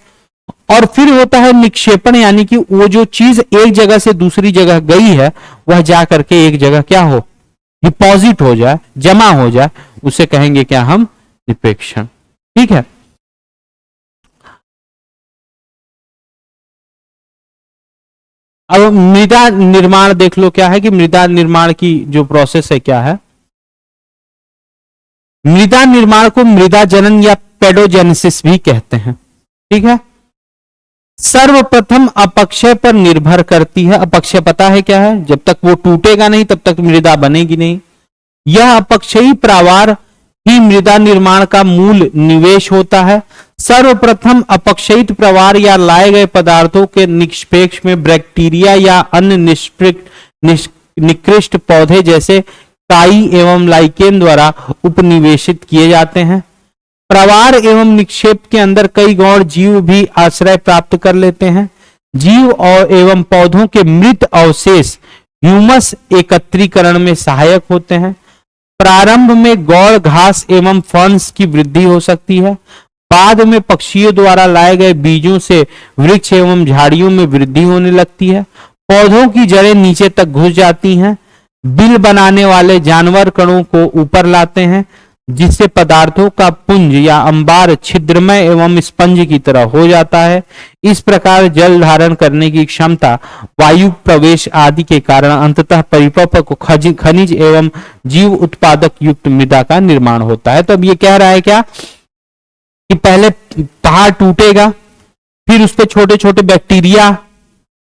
और फिर होता है निक्षेपण, यानी कि वो जो चीज एक जगह से दूसरी जगह गई है वह जा करके एक जगह क्या हो, डिपॉजिट हो जाए, जमा हो जाए, उसे कहेंगे क्या हम, निक्षेपण, ठीक है। अब मृदा निर्माण देख लो, क्या है कि मृदा निर्माण की जो प्रोसेस है क्या है, मृदा निर्माण को मृदा जनन या पेडोजेनेसिस भी कहते हैं, ठीक है। सर्वप्रथम अपक्षय पर निर्भर करती है। अपक्षय पता है क्या है, जब तक वो टूटेगा नहीं तब तक मृदा बनेगी नहीं। यह अपक्षयी प्रावार ही मृदा निर्माण का मूल निवेश होता है। सर्वप्रथम अपक्षयित प्रवार या लाए गए पदार्थों के निष्पेक्ष में बैक्टीरिया या अन्य निकृष्ट पौधे जैसे काई एवं लाइकेन द्वारा उपनिवेशित किए जाते हैं। प्रवार एवं निक्षेप के अंदर कई गौण जीव भी आश्रय प्राप्त कर लेते हैं। जीव और एवं पौधों के मृत अवशेष ह्यूमस एकत्रीकरण में सहायक होते हैं। प्रारंभ में गौड़ घास एवं फर्न्स की वृद्धि हो सकती है। बाद में पक्षियों द्वारा लाए गए बीजों से वृक्ष एवं झाड़ियों में वृद्धि होने लगती है। पौधों की जड़ें नीचे तक घुस जाती हैं। बिल बनाने वाले जानवर कणों को ऊपर लाते हैं, जिससे पदार्थों का पुंज या अंबार छिद्रमय एवं स्पंज की तरह हो जाता है। इस प्रकार जल धारण करने की क्षमता, वायु प्रवेश आदि के कारण अंततः परिपक्व खनिज एवं जीव उत्पादक युक्त मृदा का निर्माण होता है। तो अब ये कह रहा है क्या कि पहले पहाड़ टूटेगा, फिर उस पर छोटे छोटे बैक्टीरिया,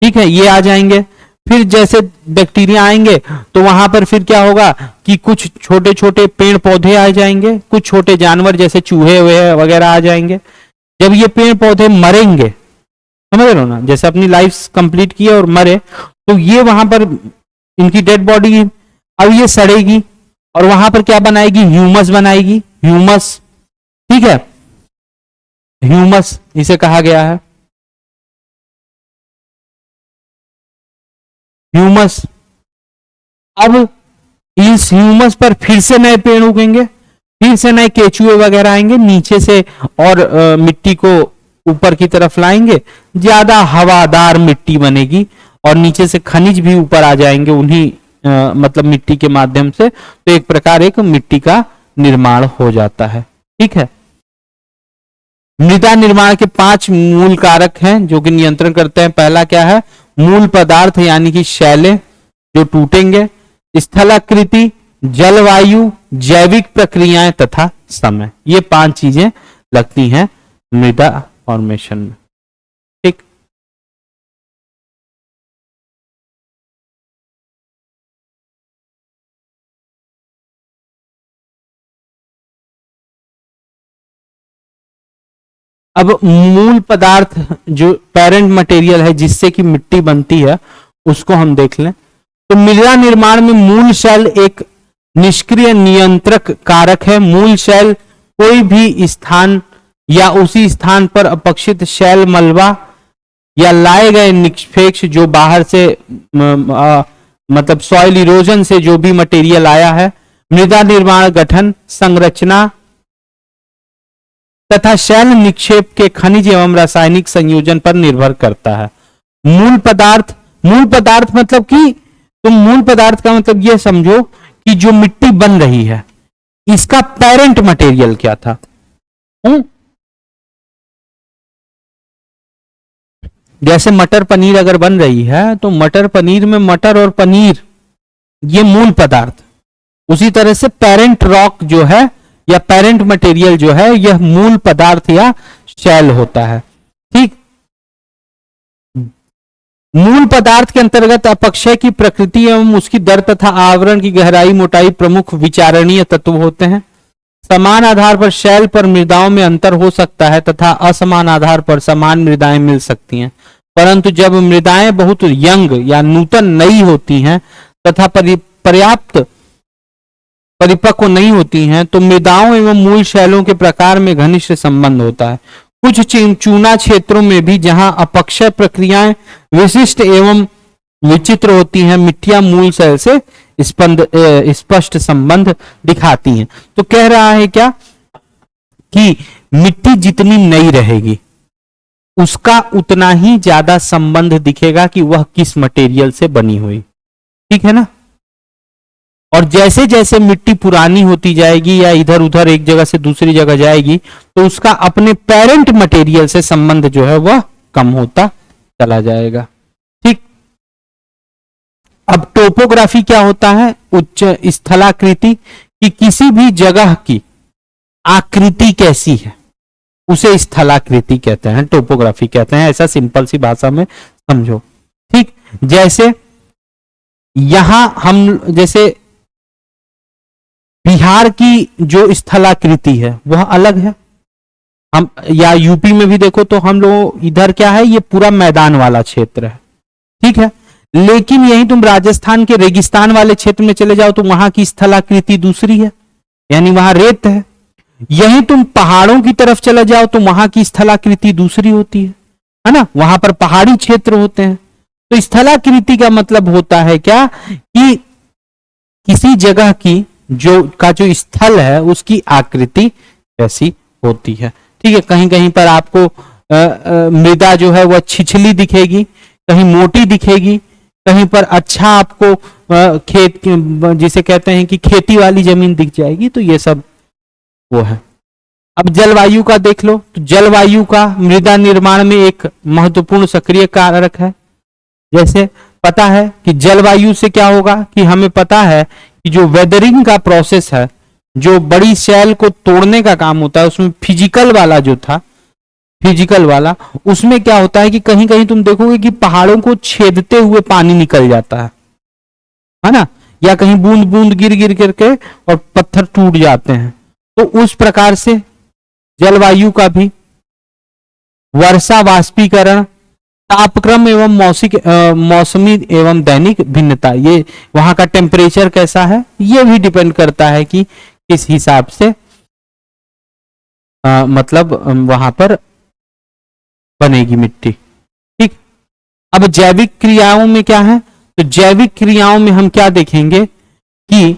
ठीक है, ये आ जाएंगे। फिर जैसे बैक्टीरिया आएंगे तो वहां पर फिर क्या होगा कि कुछ छोटे छोटे पेड़ पौधे आ जाएंगे, कुछ छोटे जानवर जैसे चूहे वगैरह आ जाएंगे। जब ये पेड़ पौधे मरेंगे, समझ रहे हो ना, जैसे अपनी लाइफ कंप्लीट की और मरे, तो ये वहां पर इनकी डेड बॉडी, अब ये सड़ेगी और वहां पर क्या बनाएगी, ह्यूमस बनाएगी। ह्यूमस, ठीक है, ह्यूमस इसे कहा गया है, ह्यूमस। अब इस ह्यूमस पर फिर से नए पेड़ उगेंगे, फिर से नए केचुए वगैरह आएंगे नीचे से और मिट्टी को ऊपर की तरफ लाएंगे, ज्यादा हवादार मिट्टी बनेगी और नीचे से खनिज भी ऊपर आ जाएंगे उन्हीं मतलब मिट्टी के माध्यम से। तो एक प्रकार एक मिट्टी का निर्माण हो जाता है, ठीक है। मृदा निर्माण के 5 मूल कारक हैं जो कि नियंत्रण करते हैं। पहला क्या है, मूल पदार्थ यानी कि शैलें जो टूटेंगे, स्थलाकृति, जलवायु, जैविक प्रक्रियाएं तथा समय, ये 5 चीजें लगती हैं मृदा फॉर्मेशन में, ठीक। अब मूल पदार्थ जो पेरेंट मटेरियल है जिससे कि मिट्टी बनती है उसको हम देख लें। तो मृदा निर्माण में मूल शैल एक निष्क्रिय नियंत्रक कारक है। मूल शैल कोई भी स्थान या उसी स्थान पर अपक्षित शैल मलबा या लाए गए निक्षेपेक्ष जो बाहर से मतलब सॉइल इरोजन से जो भी मटेरियल आया है, मृदा निर्माण गठन संरचना तथा शैल निक्षेप के खनिज एवं रासायनिक संयोजन पर निर्भर करता है। मूल पदार्थ मतलब कि तुम मूल पदार्थ का मतलब यह समझो कि जो मिट्टी बन रही है इसका पेरेंट मटेरियल क्या था। जैसे मटर पनीर अगर बन रही है तो मटर पनीर में मटर और पनीर ये मूल पदार्थ, उसी तरह से पेरेंट रॉक जो है या पेरेंट मटेरियल जो है यह मूल पदार्थ या शैल होता है। ठीक, मूल पदार्थ के अंतर्गत अपक्षय की प्रकृति एवं उसकी दर तथा आवरण की गहराई मोटाई प्रमुख विचारणीय तत्व होते हैं। समान आधार पर शैल पर मृदाओं में अंतर हो सकता है तथा असमान आधार पर समान मृदाएं मिल सकती हैं, परंतु जब मृदाएं बहुत यंग या नूतन नई होती हैं तथा पर्याप्त परिपक्व नहीं होती हैं तो मृदाओं एवं मूल शैलों के प्रकार में घनिष्ठ संबंध होता है। कुछ चूना क्षेत्रों में भी जहां अपक्षय प्रक्रियाएं विशिष्ट एवं विचित्र होती हैं, मिट्टियां मूल शैल से स्पष्ट संबंध दिखाती हैं। तो कह रहा है क्या कि मिट्टी जितनी नई रहेगी उसका उतना ही ज्यादा संबंध दिखेगा कि वह किस मटेरियल से बनी हुई। ठीक है ना। और जैसे जैसे मिट्टी पुरानी होती जाएगी या इधर उधर एक जगह से दूसरी जगह जाएगी तो उसका अपने पेरेंट मटेरियल से संबंध जो है वह कम होता चला जाएगा। ठीक, अब टोपोग्राफी क्या होता है? उच्च स्थलाकृति कि किसी भी जगह की आकृति कैसी है उसे स्थलाकृति कहते हैं, टोपोग्राफी कहते हैं। ऐसा सिंपल सी भाषा में समझो। ठीक, जैसे यहां हम जैसे बिहार की जो स्थलाकृति है वह अलग है, हम या यूपी में भी देखो तो हम लोग इधर क्या है, ये पूरा मैदान वाला क्षेत्र है। ठीक है, लेकिन यही तुम राजस्थान के रेगिस्तान वाले क्षेत्र में चले जाओ तो वहां की स्थलाकृति दूसरी है, यानी वहां रेत है। यही तुम पहाड़ों की तरफ चले जाओ तो वहां की स्थलाकृति दूसरी होती है ना, वहां पर पहाड़ी क्षेत्र होते हैं। तो स्थलाकृति का मतलब होता है क्या कि किसी जगह की जो स्थल है उसकी आकृति कैसी होती है। ठीक है, कहीं कहीं पर आपको मृदा जो है वह छिछली दिखेगी, कहीं मोटी दिखेगी, कहीं पर अच्छा आपको खेत जिसे कहते हैं कि खेती वाली जमीन दिख जाएगी। तो ये सब वो है। अब जलवायु का देख लो, तो जलवायु का मृदा निर्माण में एक महत्वपूर्ण सक्रिय कारक है। जैसे पता है कि जलवायु से क्या होगा कि हमें पता है कि जो वेदरिंग का प्रोसेस है, जो बड़ी शैल को तोड़ने का काम होता है, उसमें फिजिकल वाला जो था, फिजिकल वाला उसमें क्या होता है कि कहीं कहीं तुम देखोगे कि पहाड़ों को छेदते हुए पानी निकल जाता है ना, या कहीं बूंद बूंद गिर गिर करके और पत्थर टूट जाते हैं। तो उस प्रकार से जलवायु का भी वर्षा, वाष्पीकरण, तापक्रम एवं मौसमी एवं दैनिक भिन्नता, ये वहां का टेम्परेचर कैसा है ये भी डिपेंड करता है कि किस हिसाब से मतलब वहां पर बनेगी मिट्टी। ठीक, अब जैविक क्रियाओं में क्या है, तो जैविक क्रियाओं में हम क्या देखेंगे कि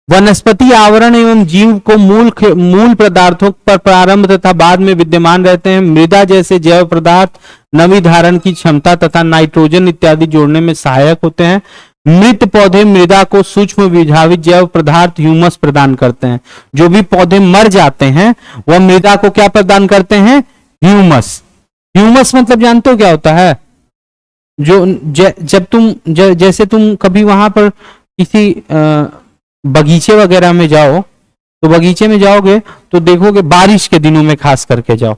वनस्पति आवरण एवं जीव को मूल पदार्थों पर प्रारंभ तथा बाद में विद्यमान रहते हैं। मृदा जैसे जैव पदार्थ नमी धारण की क्षमता तथा नाइट्रोजन इत्यादि जोड़ने में सहायक होते हैं। मृत पौधे मृदा को सूक्ष्म विभावित जैव पदार्थ ह्यूमस प्रदान करते हैं। जो भी पौधे मर जाते हैं वह मृदा को क्या प्रदान करते हैं, ह्यूमस। ह्यूमस मतलब जानते हो क्या होता है, जो जब तुम जैसे तुम कभी वहां पर किसी बगीचे वगैरह में जाओ तो बगीचे में जाओगे तो देखोगे, बारिश के दिनों में खास करके जाओ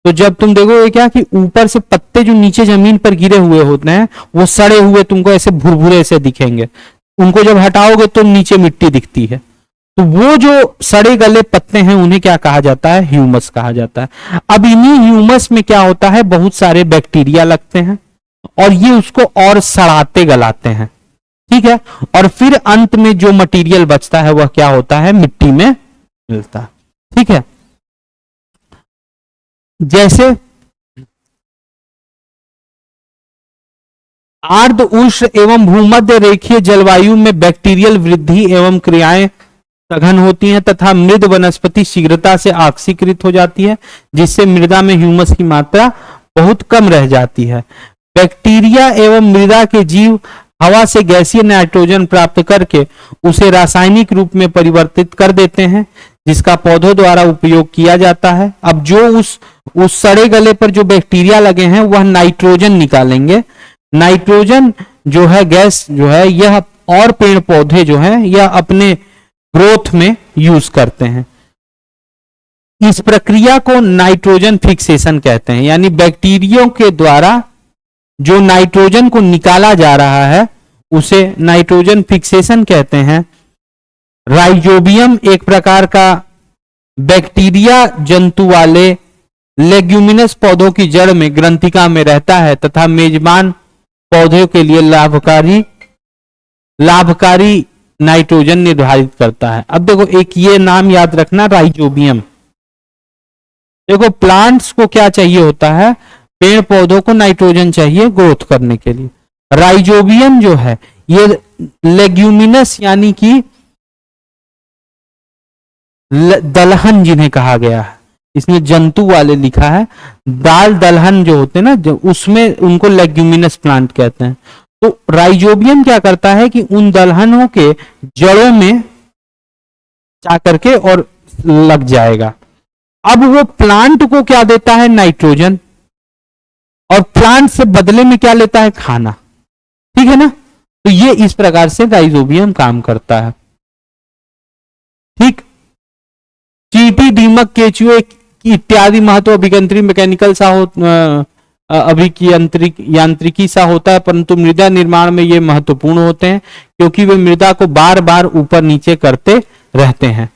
तो जब तुम देखोगे क्या कि ऊपर से पत्ते जो नीचे जमीन पर गिरे हुए होते हैं वो सड़े हुए तुमको ऐसे भुरभुरे से दिखेंगे। उनको जब हटाओगे तो नीचे मिट्टी दिखती है। तो वो जो सड़े गले पत्ते हैं उन्हें क्या कहा जाता है, ह्यूमस कहा जाता है। अब इन्हीं ह्यूमस में क्या होता है, बहुत सारे बैक्टीरिया लगते हैं और ये उसको और सड़ाते गलाते हैं, ठीक है, और फिर अंत में जो मटेरियल बचता है वह क्या होता है, मिट्टी में मिलता है, ठीक है। जैसे आर्द्र उष्ण एवं भूमध्य रेखीय जलवायु में बैक्टीरियल वृद्धि एवं क्रियाएं सघन होती हैं तथा मृद वनस्पति शीघ्रता से ऑक्सीकृत हो जाती है, जिससे मृदा में ह्यूमस की मात्रा बहुत कम रह जाती है। बैक्टीरिया एवं मृदा के जीव हवा से गैसीय नाइट्रोजन प्राप्त करके उसे रासायनिक रूप में परिवर्तित कर देते हैं, जिसका पौधों द्वारा उपयोग किया जाता है। अब जो उस सड़े गले पर जो बैक्टीरिया लगे हैं वह नाइट्रोजन निकालेंगे। नाइट्रोजन जो है गैस जो है यह और पेड़ पौधे जो हैं यह अपने ग्रोथ में यूज करते हैं। इस प्रक्रिया को नाइट्रोजन फिक्सेशन कहते हैं, यानी बैक्टीरिया के द्वारा जो नाइट्रोजन को निकाला जा रहा है उसे नाइट्रोजन फिक्सेशन कहते हैं। राइजोबियम एक प्रकार का बैक्टीरिया जंतु वाले लेग्यूमिनस पौधों की जड़ में ग्रंथिका में रहता है तथा मेजबान पौधों के लिए लाभकारी नाइट्रोजन निर्धारित करता है। अब देखो एक ये नाम याद रखना, राइजोबियम। देखो प्लांट्स को क्या चाहिए होता है, पेड़ पौधों को नाइट्रोजन चाहिए ग्रोथ करने के लिए। राइजोबियम जो है ये लेग्यूमिनस यानी कि दलहन जिन्हें कहा गया है, इसमें जंतु वाले लिखा है, दाल दलहन जो होते हैं ना, जो उसमें उनको लेग्यूमिनस प्लांट कहते हैं। तो राइजोबियम क्या करता है कि उन दलहनों के जड़ों में जा करके और लग जाएगा। अब वो प्लांट को क्या देता है, नाइट्रोजन, और प्लांट से बदले में क्या लेता है, खाना, ठीक है ना। तो ये इस प्रकार से राइजोबियम काम करता है, ठीक। चींटी, दीमक, केचुए इत्यादि महत्व अभियंत्रिकी मैकेनिकल सा हो यांत्रिकी सा होता है, परंतु मृदा निर्माण में ये महत्वपूर्ण होते हैं क्योंकि वे मृदा को बार बार ऊपर नीचे करते रहते हैं।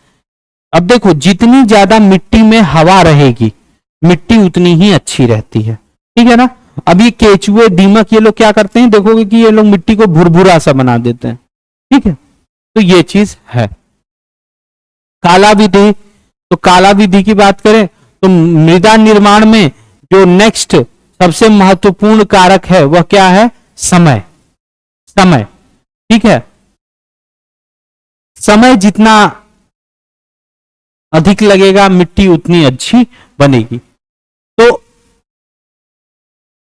अब देखो जितनी ज्यादा मिट्टी में हवा रहेगी मिट्टी उतनी ही अच्छी रहती है, ठीक है ना। अब ये केचुए, दीमक, ये लोग क्या करते हैं, देखोगे कि ये लोग मिट्टी को भुरभुरा सा बना देते हैं, ठीक है। तो ये चीज है। काला विधि, तो काला विधि की बात करें तो मृदा निर्माण में जो नेक्स्ट सबसे महत्वपूर्ण कारक है वह क्या है, समय। समय, ठीक है। समय जितना अधिक लगेगा मिट्टी उतनी अच्छी बनेगी। तो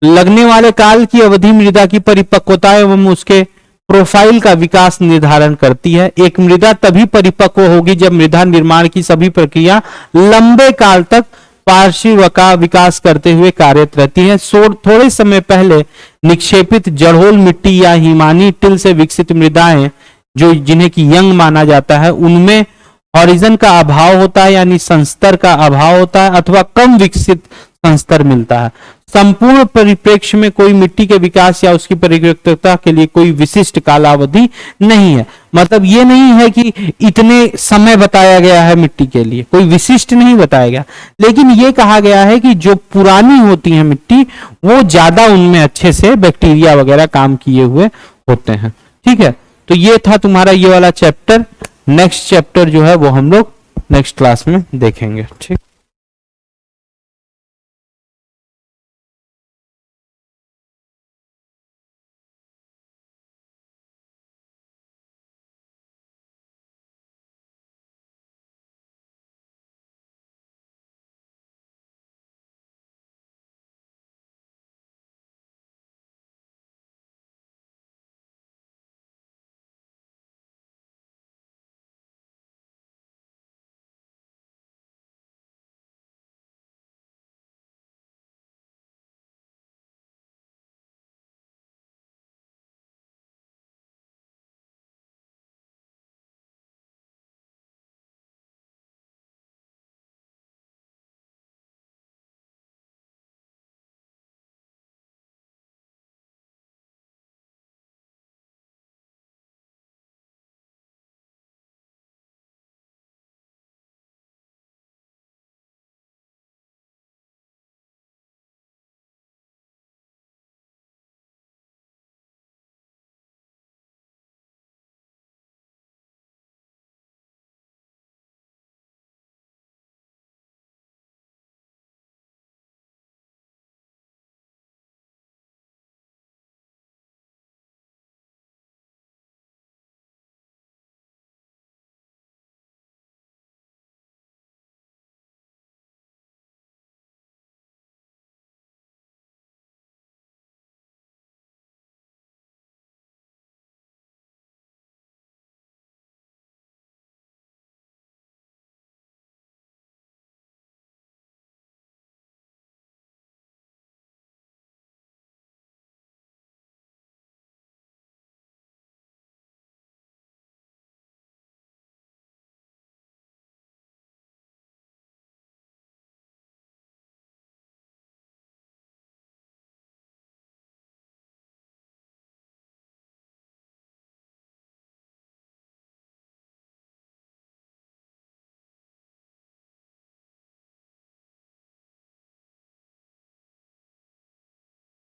लगने वाले काल की अवधि मृदा की परिपक्वता एवं उसके प्रोफाइल का विकास निर्धारण करती है। एक मृदा तभी परिपक्व होगी जब मृदा निर्माण की सभी प्रक्रिया लंबे काल तक पार्श्व का विकास करते हुए कार्यरत रहती है। थोड़े समय पहले निक्षेपित जड़होल मिट्टी या हिमानी टिल से विकसित मृदाएं जो जिन्हें कि यंग माना जाता है उनमें हॉरिजन का अभाव होता है, यानी संस्तर का अभाव होता है अथवा कम विकसित संस्तर मिलता है। संपूर्ण परिप्रेक्ष्य में कोई मिट्टी के विकास या उसकी परिपक्वता के लिए कोई विशिष्ट कालावधि नहीं है। मतलब ये नहीं है कि इतने समय बताया गया है मिट्टी के लिए, कोई विशिष्ट नहीं बताया गया, लेकिन ये कहा गया है कि जो पुरानी होती है मिट्टी वो ज्यादा उनमें अच्छे से बैक्टीरिया वगैरह काम किए हुए होते हैं, ठीक है। तो ये था तुम्हारा ये वाला चैप्टर। नेक्स्ट चैप्टर जो है वो हम लोग नेक्स्ट क्लास में देखेंगे, ठीक।